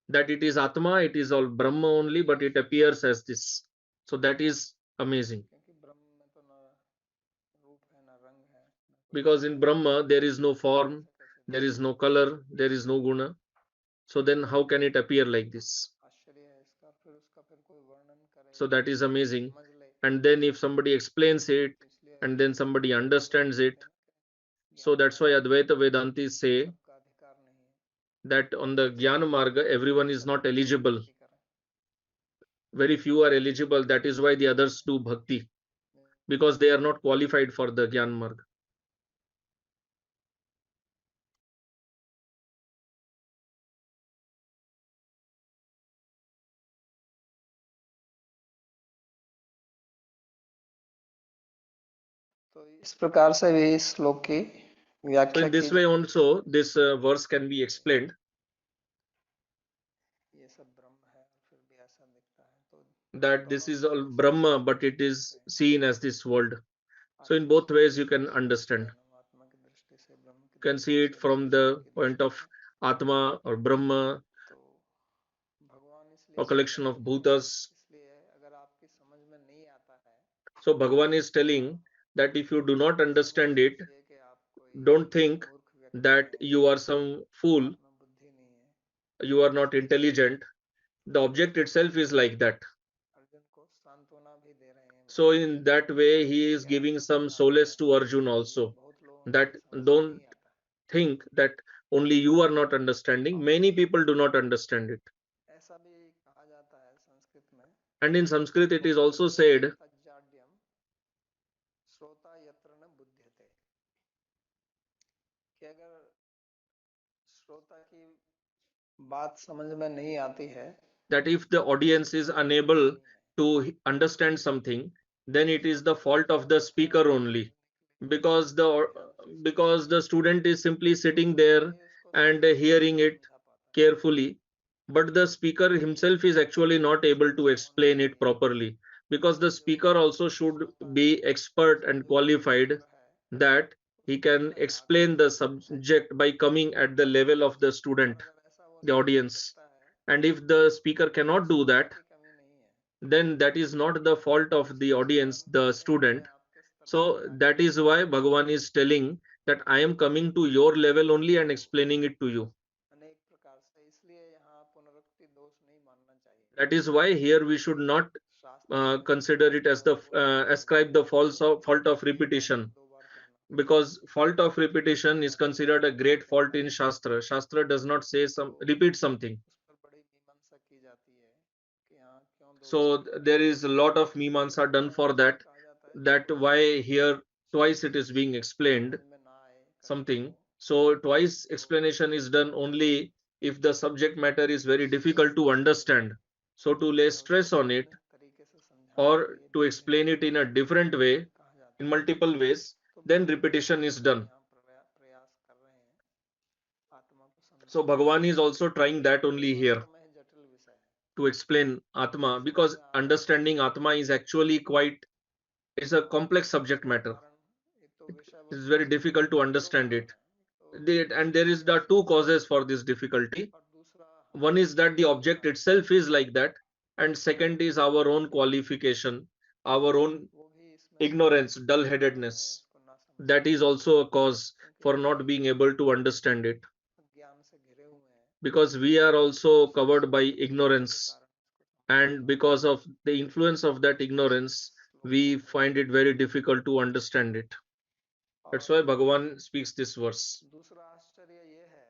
that it is Atma, it is all Brahma only, but it appears as this. So that is amazing. Because in Brahma there is no form, there is no color, there is no guna. So then how can it appear like this? So that is amazing. And then if somebody explains it and then somebody understands it, so that's why Advaita Vedantis say that on the Jnana Marga everyone is not eligible. Very few are eligible. That is why the others do bhakti, because they are not qualified for the Jnana Marga. तो इस प्रकार से भी इस श्लोक की So व्याख्या in की this way also, this verse can be explained ये सब ब्रह्म है और फिर भी ऐसा दिखता है, तो that this दोनों is all दृष्टि से Brahma, इसको but it समझ is सकते हैं। seen as this world. So in Acharya both ways you Shri can understand. सच्चिदानंद आत्मा की दृष्टि से, ब्रह्म की You can see दृष्टि it से, from शिव the की point दृष्टि of से। Atma or Brahma तो भगवान इसलिए or कह collection रहे of हैं, bhutas. इसलिए अगर आपकी समझ में नहीं आता है So Bhagavan is तो telling that if you do not ऐसा मत understand it, सोचिए कि आप कोई don't think मूर्ख व्यक्ति that हैं, you are some fool, आप में बुद्धि नहीं है। you are not intelligent. The object itself is like that. Arjun को सांत्वना भी दे रहे हैं So भगवान in that way he is कि giving आपको some पछतावा solace नहीं to होना Arjun चाहिए, also, बहुत लोगों को that ये समझ में don't नहीं आता think that only you are not understanding. Many people do not understand it. है। ऐसा भी कहा जाता है संस्कृत में, And in Sanskrit it is also वक्तव्ये said तज्जाड्यम श्रोता यत्र न बुध्यते, कि अगर श्रोता की बात समझ में नहीं आती है that if the तो वो audience is स्पीकर का दोष unable नहीं है। to understand something, then it is the श्रोता fault जितना of the समझता है speaker उतना only, समझने के लिए because the ध्यान से सुनता because the student is simply है, तो sitting श्रोता there ही उसको and सही hearing it समझा पाता है। carefully, but the speaker himself is actually not able to ऐसा होना explain it चाहिए, properly, because the जो speaker also should श्रोता है be expert जो and भी qualified, गुरुवर है that he उसको can अपने भाग explain से the लेना है। subject by coming at the level of the और student, अगर ऐसा वो the नहीं कर audience. सकता है And if the speaker तो वो cannot do श्रोता that, की कमी नहीं है, then that is not the fault of the इसलिए audience, भगवान the कहते हैं कि मैं student. आपके स्तर पर So ही आके that is why Bhagavan is telling that I am coming to your level only and explaining it to you. अनेक प्रकार से, इसलिए यहाँ पुनरुक्ति दोष नहीं मानना चाहिए। That is why here we should not शास्त्र में consider it as the बोला गया है ascribe the fault of एक बात को repetition, दो बार कहना, because fault of repetition is शास्त्र considered a नहीं great fault कहता in है। Shastra. Shastra does not say तो repeat something. उस पर बड़ी मीमांसा की जाती है कि यहाँ क्यों दो बार So कहा there is a lot of इसलिए mimamsa done अन्य for उसमें that, कहा जाता है that जो why here twice it is being explained समझ में ना आए कठिन something. हो, So twice तो explanation is done only if the subject matter is very difficult to understand. So to lay या उसको stress on it भिन्न तरीके से समझाने के or लिए to भिन्न explain भिन्न it in a भाषाओं में different way, कहा जाता in है। multiple ways, तो then भगवान repetition is done. यहाँ प्रयास कर रहे हैं आत्मा को So समझाने का, Bhagavan is also trying that ये only here वास्तव में जटिल विषय है, to explain Atma, समझ because में आना understanding Atma is actually quite, it's a और complex subject इसका matter. कारण एक तो विषय It is वस्तु very difficult to के दो understand कारण it. हैं, तो And there is the प्रयास two नहीं करना causes for चाहिए, this difficulty. और दूसरा One हमारी is that the बुद्धि object का itself is like that, and second is our own qualification, our own वो भी इसमें ignorance, कारण है dull-headedness. इसको ना समझने That is का, also a cause क्योंकि for हम not being able to understand it, ज्ञान से घिरे हुए हैं, because we are also covered by होने के ignorance, कारण इसको समझ नहीं and पाते। because of the influence of that ignorance, we find it very difficult to understand it. That's और why Bhagavan speaks this verse. दूसरा आश्चर्य ये है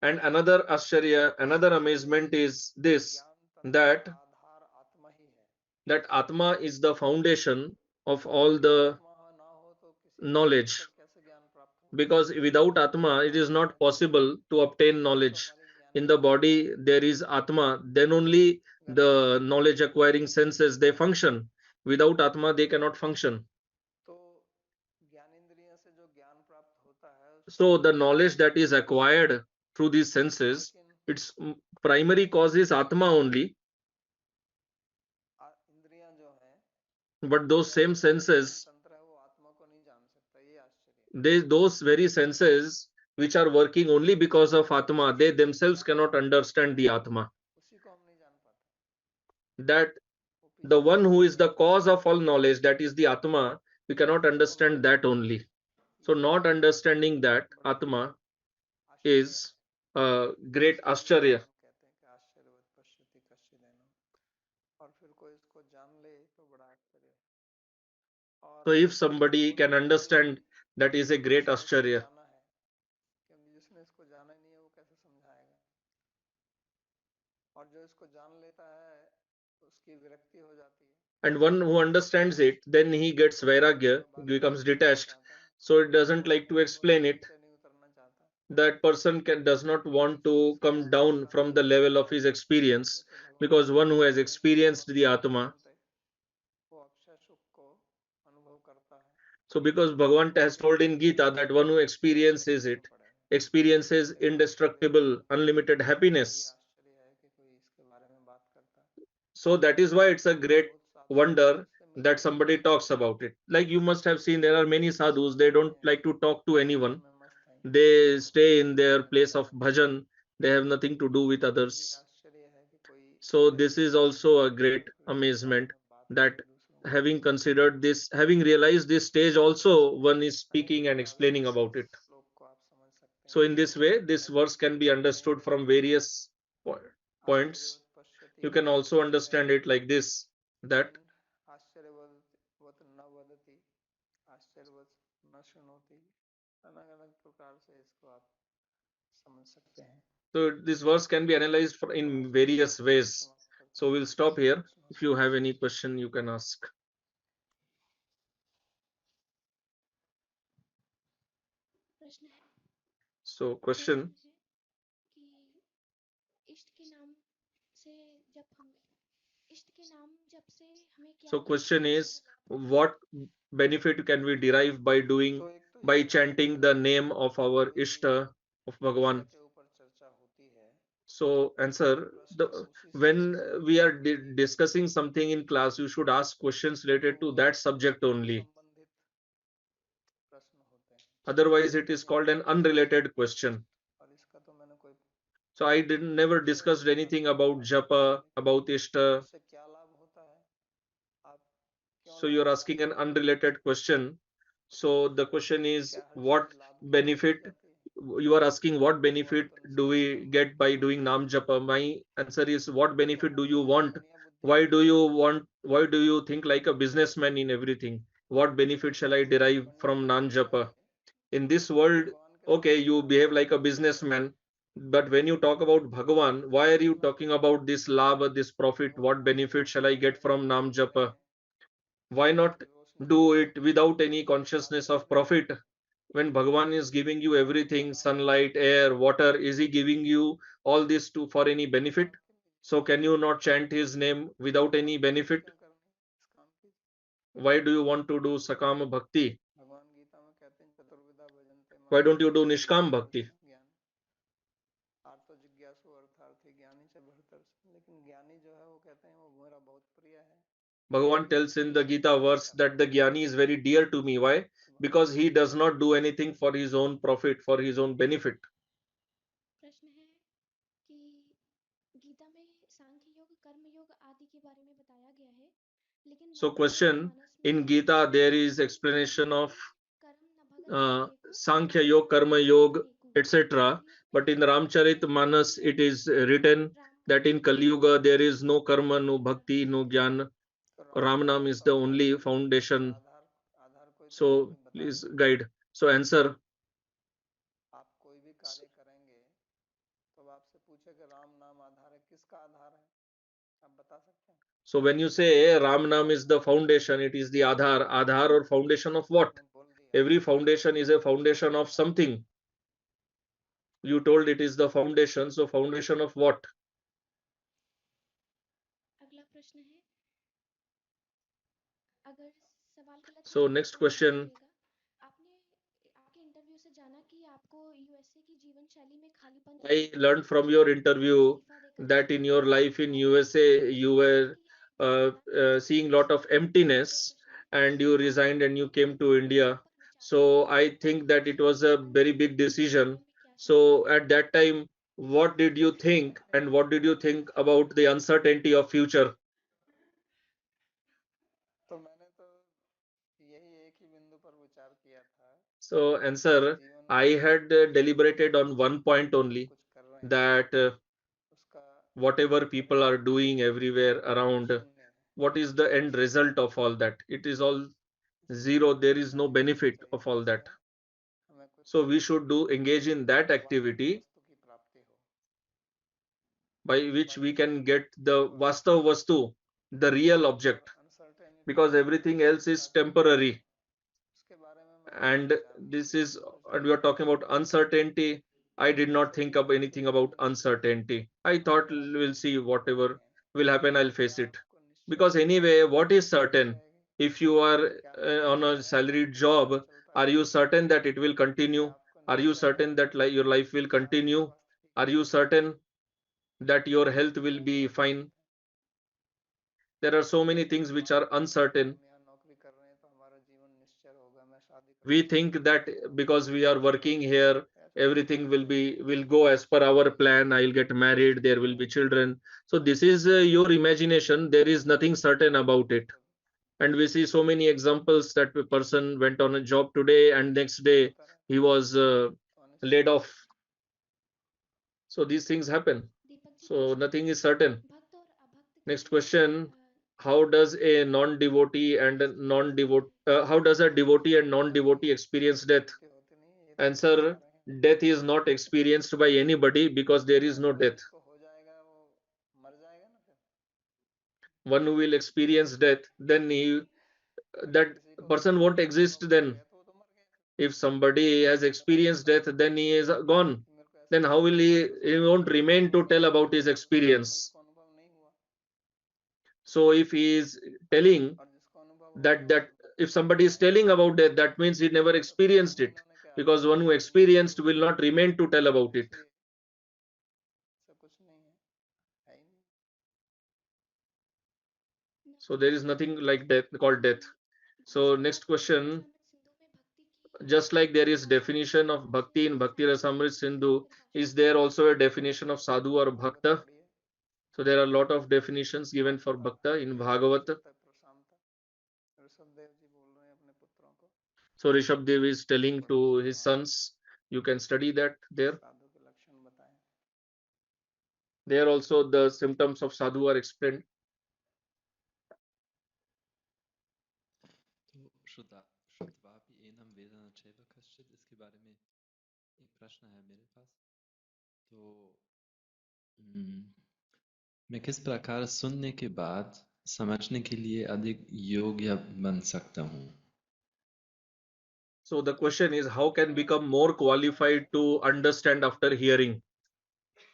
And another Ashcharya, another कि amazement is this, ज्ञान तत्व का that आधार आत्मा ही है। Atma is the foundation of all यदि the आत्मा ना हो तो किसी व्यक्ति knowledge, को कैसे ज्ञान प्राप्त हो? because without Atma it is शरीर not है possible to obtain तो knowledge. हमारी In the ज्ञानेंद्रियां body कार्य there करती is हैं, Atma, then only अगर the आत्मा knowledge नहीं है acquiring तो senses they ज्ञानेंद्रियां नहीं function. चलती। Without Atma they cannot function. तो ज्ञानेंद्रियों से जो ज्ञान प्राप्त होता है उसका So the मूल knowledge कारण that is आत्मा है, acquired through these senses, लेकिन its primary cause is Atma only, इंद्रियां जो हैं, but those इंद्रियों का same जो नियंत्रण senses, तंत्र है वो आत्मा को नहीं जान सकता, ये आश्चर्य है। those very senses which are working only because of Atma, they themselves आत्मा cannot understand the Atma. उसी को हम नहीं जान पाते, That वो the पीछे one से who is नहीं the आता, cause of all knowledge, that is the Atma, we cannot उसको understand मालूम that नहीं है। only. So ये not understanding that बड़ा Atma आश्चर्य is है, a great इसलिए Ascharya. भगवान कहते हैं कि आश्चर्यवत पश्यति कश्चिदेन, और फिर कोई इसको जान ले तो बड़ा आश्चर्य है। So और if somebody भगवान can का कोई understand, that is a great शिष्य इसको Ascharya. जाना है, क्योंकि जिसने इसको जाना ही नहीं है वो कैसे समझाएगा, और जो इसको जान लेता है उसकी विरक्ति हो जाती है, And one who understands it, then he gets वो Vairagya, तो बात becomes नहीं सुनना detached. चाहता, So it doesn't वो like to अपने अनुभव से explain it. नीचे नहीं उतरना चाहता, That person does not want तो to उसका come down ऐसा from the level of अनुभव his है, experience, जैसे भगवान because one गीता who में has कहते हैं कि experienced the मत्त Atma. सुनते वो अक्षय सुख को अनुभव करता है। So because Bhagavan has told in Gita that one who experiences it experiences indestructible, unlimited happiness. So that is why it's a great wonder that somebody talks about it. Like you must have seen, there are many sadhus, they don't like to talk to anyone. They stay in their place of bhajan. They have nothing to do with others. So this is also a great amazement that having considered this, having realized this stage also, one is speaking and explaining about it. So in this way, this verse can be understood from various points. You can also understand it like this, that so this verse can be analyzed in various ways. So we'll stop here. If you have any question, you can ask. प्रश्न है So question, कि इष्ट के नाम से जब हम इष्ट के नाम जब से हमें क्या so question is, what benefit can we derive by doing, by chanting the name of our Ishta, of Bhagavan? So answer, when we are discussing something in class, you should ask questions related to that subject only. Otherwise, it is called an unrelated question. So I didn't never discussed anything about japa, about ishta. So you're asking an unrelated question. So the question is, what benefit? You are asking what benefit do we get by doing Nam Japa? My answer is, what benefit do you want? Why do you want? Why do you think like a businessman in everything? What benefit shall I derive from Nam Japa? In this world, okay, you behave like a businessman, but when you talk about Bhagavan, why are you talking about this labh, this profit? What benefit shall I get from Nam Japa? Why not do it without any consciousness of profit? When Bhagavan is giving you everything, sunlight, air, water, is he giving you all this to for any benefit? So can you not chant his name without any benefit? Why do you want to do Sakama Bhakti? Why don't you do Nishkam Bhakti? Bhagavan tells in the Gita verse that the Jnani is very dear to me. Why? Because he does not do anything for his own profit, for his own benefit. प्रश्न है कि गीता में सांख्य योग कर्म योग आदि के बारे में बताया गया है लेकिन So question, in Gita there is explanation of कर्म न भगत Sankhya Yoga, Karma Yoga, etc. But in Ramcharit Manas it is written that in Kali Yuga there is no karma, no bhakti, no jnana. Ramanam is the only foundation. So please guide. So answer. So when you say Ram Nam is the foundation, it is the Aadhar. Aadhar or foundation of what? Every foundation is a foundation of something. You told it is the foundation. So foundation of what? अगला प्रश्न है अगर सवाल गलत So next question. आपने आपके interview से जाना कि आपको यूएसए की जीवन शैली में खालीपन I learned from your interview that in your life in USA you were seeing lot of emptiness and you resigned and you came to India. So I think that it was a very big decision. So at that time, what did you think and what did you think about the uncertainty of future? So answer, I had deliberated on one point only, that whatever people are doing everywhere around, what is the end result of all that? It is all zero. There is no benefit of all that. So we should engage in that activity by which we can get the vastav vastu, the real object, because everything else is temporary. And this is, and we are talking about uncertainty. I did not think of anything about uncertainty. I thought we'll see, whatever will happen, I'll face it. Because anyway, what is certain? If you are on a salaried job, are you certain that it will continue? Are you certain that your life will continue? Are you certain that your health will be fine? There are so many things which are uncertain. We think that because we are working here, everything will go as per our plan. I'll get married, there will be children. So this is your imagination. There is nothing certain about it. And we see so many examples that a person went on a job today and next day he was laid off. So these things happen. Deepak ji So पूछते nothing हैं is certain. भक्त और अभक्त के Next beach question: how does a non-devotee and a non-devotee how does a devotee and non-devotee experience death? Answer: death is not experienced by anybody because there is no death. One who will experience death, then that person won't exist then. If somebody has experienced death, then he is gone. Then how will he won't remain to tell about his experience. So if he is telling that if somebody is telling about death, that means he never experienced it, because one who experienced will not remain to tell about it. So there is nothing like death called death. So next question: just like there is definition of bhakti in Bhakti Rasamrit Sindhu, is there also a definition of sadhu or bhakta? So there are a lot of definitions given for bhakta in Bhagavat. So Rishabdev is telling to his sons, you can study that there. There also the symptoms of sadhu are explained. तो श्रुतवापि annum वेदना चैव कश्चित, इसके बारे में एक प्रश्न है मेरे पास। तो मैं किस प्रकार सुनने के बाद समझने के लिए अधिक योग्य बन सकता हूँ? So the question is, how can become more qualified to understand after hearing?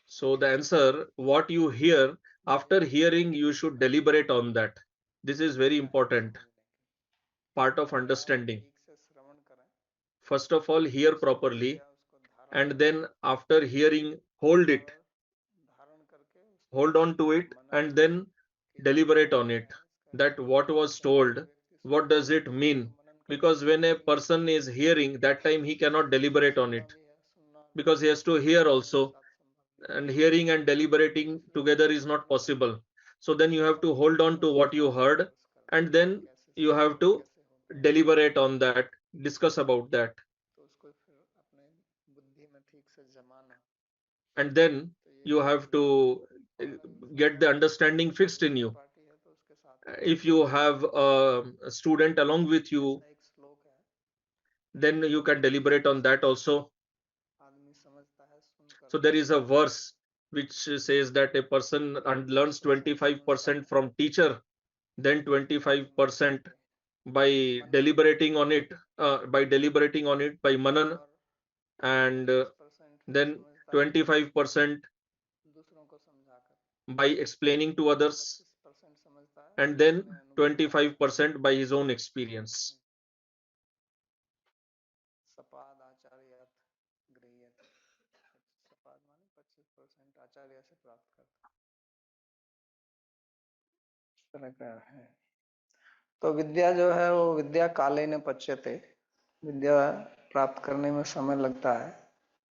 So the answer: what you hear, after hearing you should deliberate on that. This is very important part of understanding. First of all, hear properly, and then after hearing, hold on to it, and then deliberate on it, that what was told, what does it mean? Because when a person is hearing, that time he cannot deliberate on it, because he has to hear also, and hearing and deliberating together is not possible. So then you have to hold on to what you heard, and then you have to deliberate on that, discuss about that, and then you have to get the understanding fixed in you. If you have a student along with you, then you can deliberate on that also. So there is a verse which says that a person learns 25% from teacher, then 25% by deliberating on it, by manan, and then 25% by explaining to others, and then 25% by his own experience. तो विद्या जो है वो विद्या काले न पच्यते, विद्या प्राप्त करने में समय लगता है.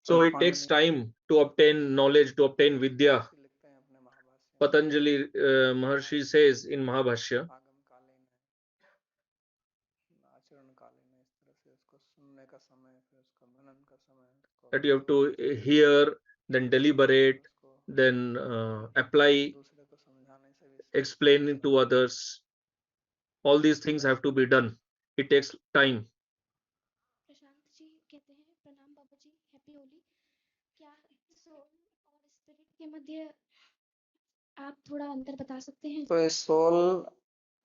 So it takes time to obtain knowledge, to obtain vidya. Patanjali Maharshi says in Mahabhashya that you have to hear, then deliberate, then apply, explain to others. All these things have to be done. It takes time. Prashant ji कहते हैं, प्रणाम बाबा जी, happy Holi. क्या soul और spirit के मध्य आप थोड़ा अंतर बता सकते हैं? तो इस सोल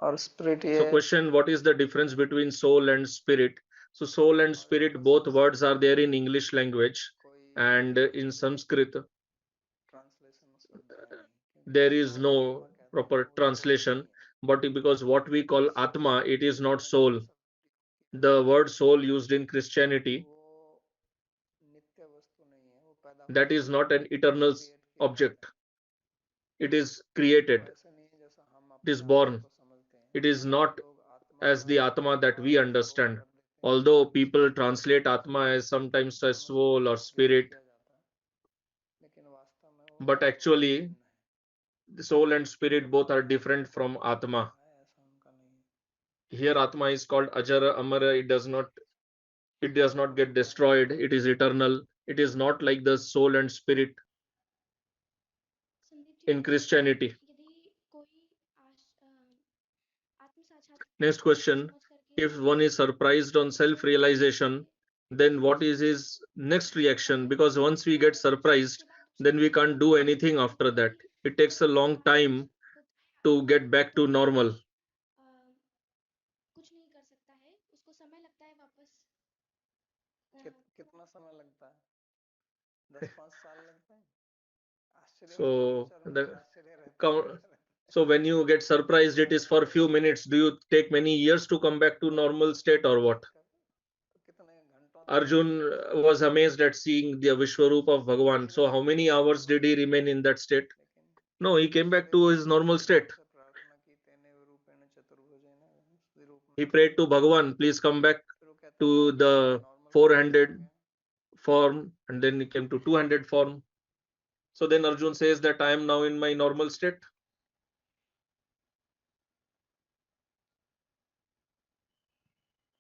और spirit, So question: what is the difference between soul and spirit? So soul and spirit, both words are there in English language, and in Sanskrit there is no proper translation. but because what we call Atma, it is not soul. The word soul used in Christianity, that is not an eternal object. It is created, it is born. It is not as the Atma that we understand. Although people translate Atma as sometimes as soul or spirit, but actually the soul and spirit both are different from Atma. Here Atma is called Ajara Amara. It does not get destroyed. It is eternal. It is not like the soul and spirit Sandeep ji in Christianity. यदि कोई आत्म साक्षात्कार Next question. समझ करके If one is surprised on self-realization, then what is his next reaction? Because once we get surprised, then we can't do anything after that. It takes a long time to get back to normal. कुछ नहीं कर सकता है, उसको समय लगता है वापस कितना समय लगता है? 10-5 साल लगता है? आश्चर्य So में the आश्चर्य रहता है। so when you get surprised, it is for a few minutes. Do you take many years to come back to normal state or what? Arjun was amazed at seeing the Vishwaroop of Bhagavan. So how many hours did he remain in that state? No, he came back to his normal state. He prayed to Bhagavan, please come back to the 400 form, and then he came to 200 form. So then Arjun says that I am now in my normal state.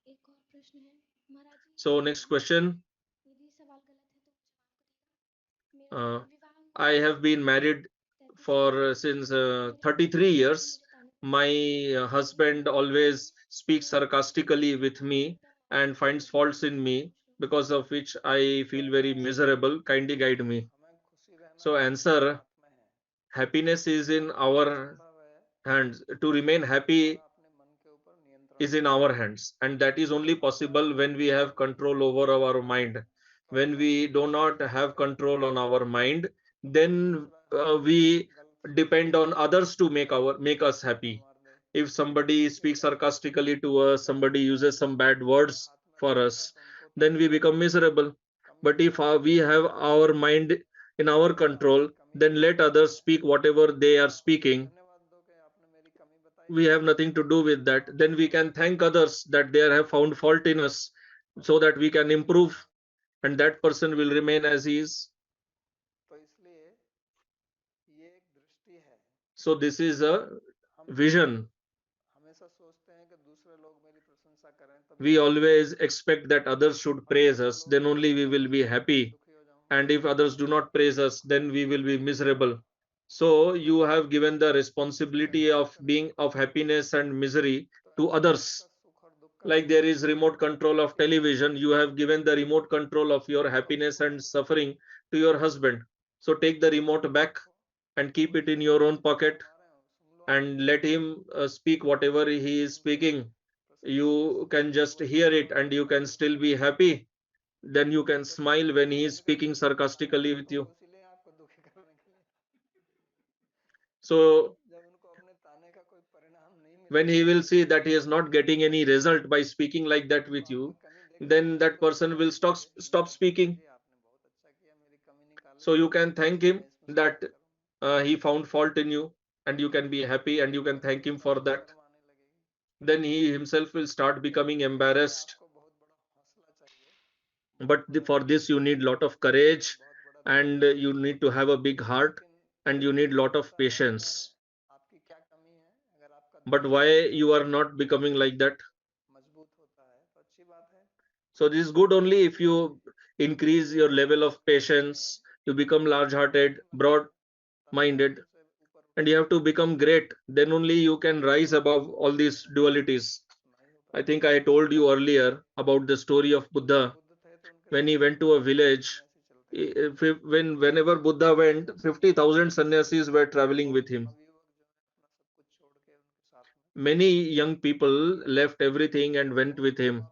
एक और प्रश्न है महाराज जी So next question. यदि सवाल गलत है तो मुझे माफ करिएगा मेरा I विवाह have been married for since 33 years. My husband always speaks sarcastically with me and finds faults in me, because of which I feel very miserable. Kindly guide me. So answer, happiness is in our hands. To remain happy is in our hands, and that is only possible when we have control over our mind. When we do not have control on our mind, then we depend on others to make us happy. If somebody speaks sarcastically to us, somebody uses some bad words for us, then we become miserable. But if we have our mind in our control, then let others speak whatever they are speaking. We have nothing to do with that. Then we can thank others that they have found fault in us, so that we can improve, and that person will remain as he is. So this is a vision. We always expect that others should praise us, then only we will be happy. And if others do not praise us, then we will be miserable. So you have given the responsibility of being of happiness and misery to others. Like there is remote control of television, you have given the remote control of your happiness and suffering to your husband. So take the remote back and keep it in your own pocket, and let him speak whatever he is speaking. You can just hear it and you can still be happy. Then you can smile when he is speaking sarcastically with you. So when he will see that he is not getting any result by speaking like that with you, then that person will stop speaking. So you can thank him that he found fault in you, and you can be happy and you can thank him for that. Then he himself will start becoming embarrassed. But for this you need lot of courage, and you need to have a big heart, and you need lot of patience. But why you are not becoming like that? So this is good only if you increase your level of patience, you become large hearted, broad minded, and you have to become great. Then only you can rise above all these dualities. I think I told you earlier about the story of Buddha. When he went to a village, whenever Buddha went, 50,000 sannyasis were traveling with him. Many young people left everything and went with him.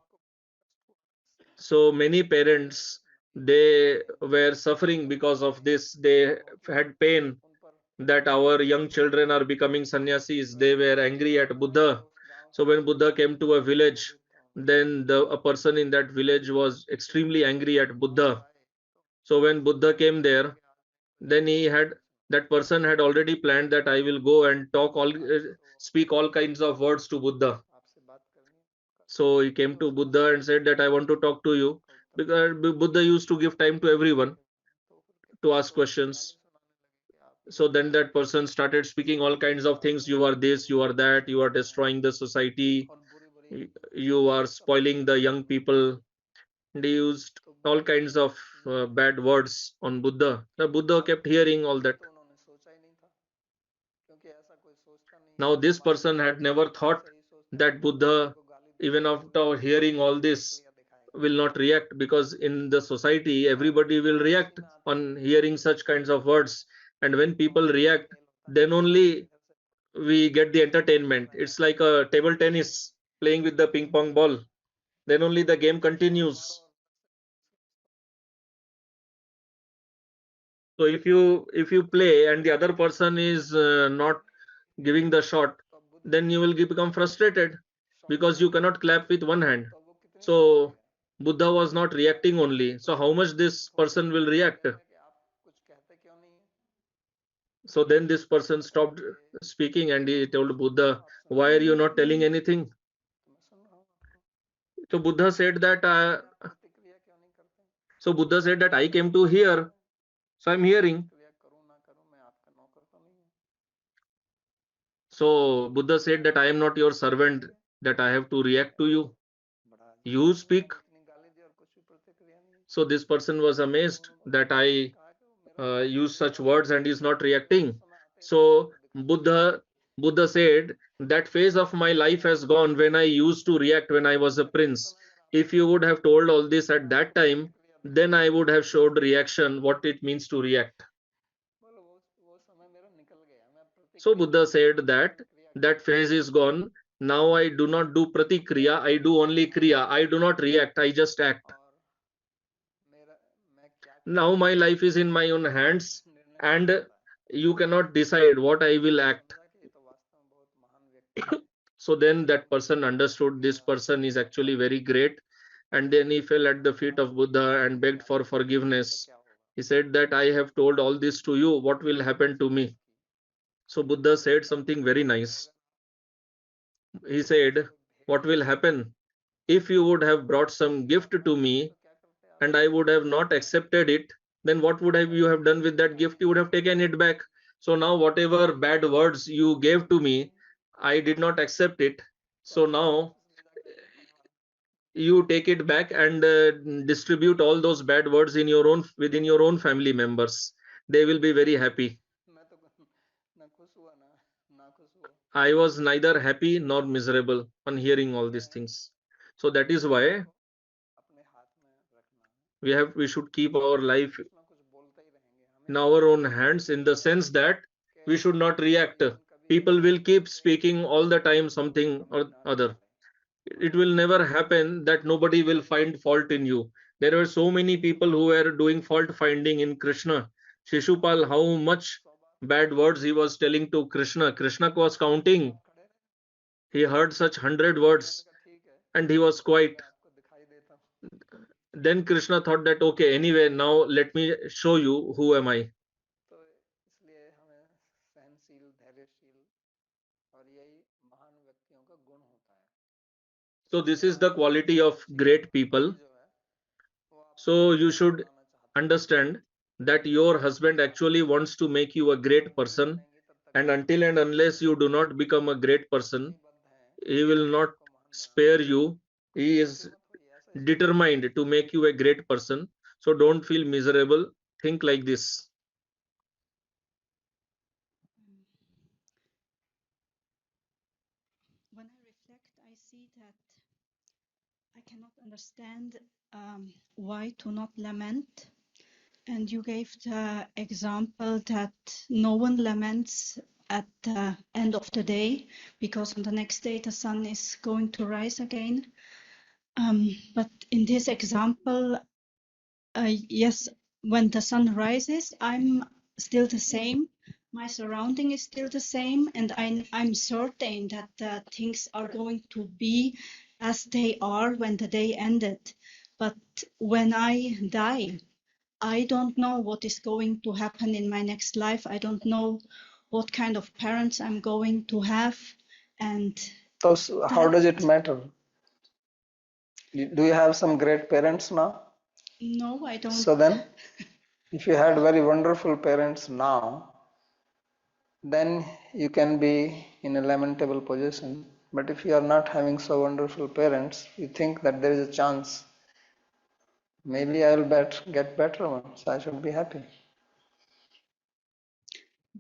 So many parents, they were suffering because of this. They had pain that our young children are becoming sannyasis. They were angry at Buddha. So when Buddha came to a village, then a person in that village was extremely angry at Buddha. So when Buddha came there, then that person had already planned that I will go and speak all kinds of words to Buddha. So he came to Buddha and said that I want to talk to you, because Buddha used to give time to everyone to ask questions. So then that person started speaking all kinds of things. You are this, you are that, you are destroying the society, you are spoiling the young people. They used all kinds of bad words on Buddha. The Buddha kept hearing all that. Now this person had never thought that Buddha, even after hearing all this, will not react, because in the society everybody will react on hearing such kinds of words, and when people react, then only we get the entertainment. It's like a table tennis playing with the ping pong ball, then only the game continues. So if you play and the other person is not giving the shot, then you will become frustrated, because you cannot clap with one hand. So Buddha was not reacting only. So how much this person will react? So then this person stopped speaking and he told Buddha, why are you not telling anything? So Buddha said that I came to hear, so I'm hearing. So Buddha said that I am not your servant, that I have to react to you. You speak. So this person was amazed that I use such words and is not reacting. So Buddha said that phase of my life has gone when I used to react when I was a prince. If you would have told all this at that time, then I would have showed reaction, what it means to react. So Buddha said that phase is gone. Now I do not do pratikriya, I do only kriya. I do not react, I just act. Now my life is in my own hands, and you cannot decide what I will act. So then that person understood this person is actually very great, and then he fell at the feet of Buddha and begged for forgiveness. He said that I have told all this to you, what will happen to me? So Buddha said something very nice. He said, what will happen? If you would have brought some gift to me and I would have not accepted it, then what would have you have done with that gift? You would have taken it back. So now whatever bad words you gave to me, I did not accept it. So now you take it back and distribute all those bad words in your own within your own family members. They will be very happy. I was neither happy nor miserable on hearing all these things. So that is why we should keep our life in our own hands, in the sense that we should not react. People will keep speaking all the time something or other. It will never happen that nobody will find fault in you. There were so many people who were doing fault finding in Krishna. Shishupal, how much bad words he was telling to Krishna. Krishna was counting. He heard such 100 words and he was quiet. Then Krishna thought that, okay, anyway, now let me show you who am I. So this is the quality of great people. So you should understand that your husband actually wants to make you a great person, and until and unless you do not become a great person, he will not spare you. He is determined to make you a great person. So don't feel miserable. Think like this. When I reflect, I see that I cannot understand why to not lament. And you gave the example that no one laments at the end of the day, because on the next day the sun is going to rise again. But in this example, yes, when the sun rises, I'm still the same. my surrounding is still the same, and I'm certain that things are going to be as they are when the day ended. But when I die, I don't know what is going to happen in my next life. I don't know what kind of parents I'm going to have. And So how does it matter? Do you have some great parents now? No, I don't. So then, if you had very wonderful parents now, then you can be in a lamentable position. But if you are not having so wonderful parents, you think that there is a chance. Maybe I will get better ones. I should be happy.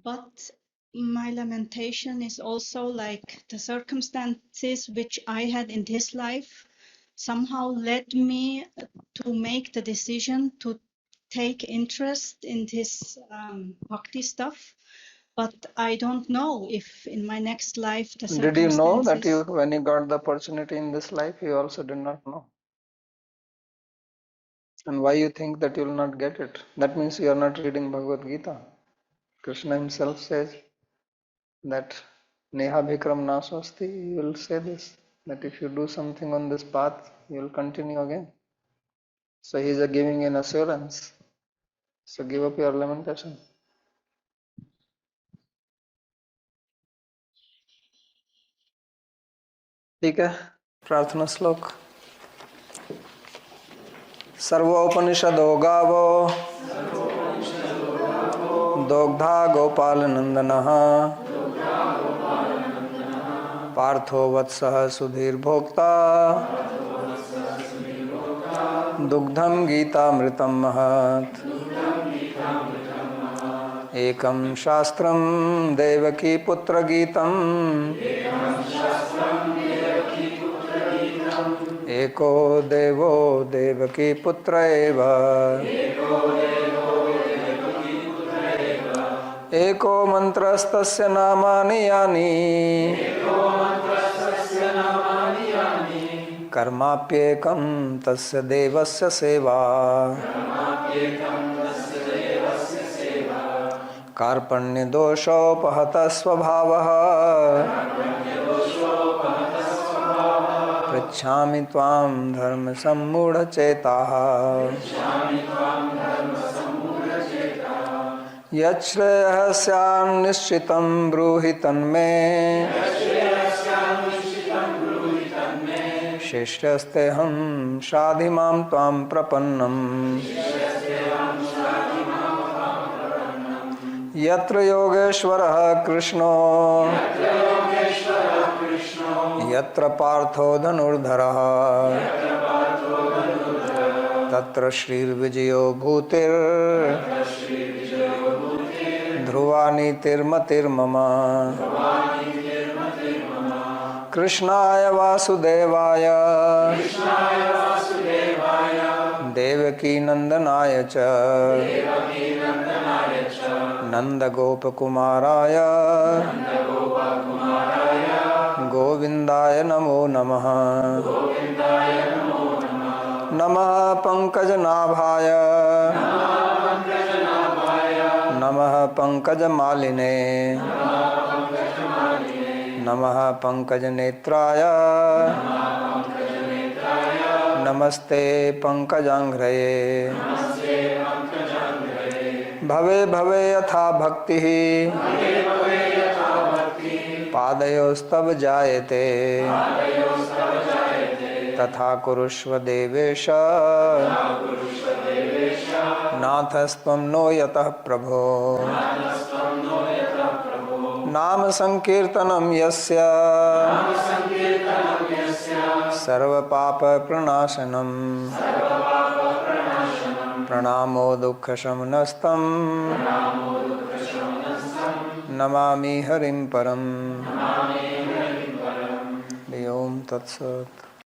But my lamentation is also like the circumstances which I had in this life somehow led me to make the decision to take interest in this bhakti stuff. But I don't know if in my next life the circumstances... Did you know that when you got the opportunity in this life, you also did not know? And why you think that you will not get it? That means you are not reading Bhagavad Gita. Krishna himself says that Neha Bhikram Naswasti, you will say this, that if you do something on this path, you will continue again. So he is giving an assurance. So give up your lamentation. ठीक है, प्रार्थना श्लोक। सर्वोपनिषदो गावो दोग्धा गोपाल नंदनः पार्थो वत्सः सुधीर भोक्ता दुग्धम गीतामृतं महत् एकं शास्त्रं देवकी पुत्र गीतम् एको देवो देवकी पुत्र एव एको मंत्रस्तस्य नामानि यानि कर्माप्येकं तस्य देवस्य सेवा कार्पण्यदोषोपहतः स्वभावः पृच्छामि त्वां धर्म सम्मूढचेताः यच्छ्रेयः स्यान्निश्चितं ब्रूहि तन्मे शिष्यस्तेऽहं शाधि मां त्वां प्रपन्नम् यत्र योगेश्वरः कृष्णो यत्र पार्थो धनुर्धरः तत्र श्रीर्विजयो भूतिर् ध्रुवा नीतिर्मतिर्मम कृष्णाय वासुदेवाय देवकी नंदनाय च नंदगोपकुमाराय गोविंदाय नमो नमः नमः पंकजनाभाय नमः पंकजमालिने नमः पंकजनेत्राय नमस्ते पंकजांघ्रये भवे भवे यथा भक्तिः पादयोस्तव जायते तथा कुरुष्व देवेश नाथस्त्वं नो यतः प्रभो नाम संकीर्तनं यस्य सर्वपाप प्रणाशनं प्रणामो दुःखशमनस्तं नमामि हरिं परम्। ओम तत्सत्।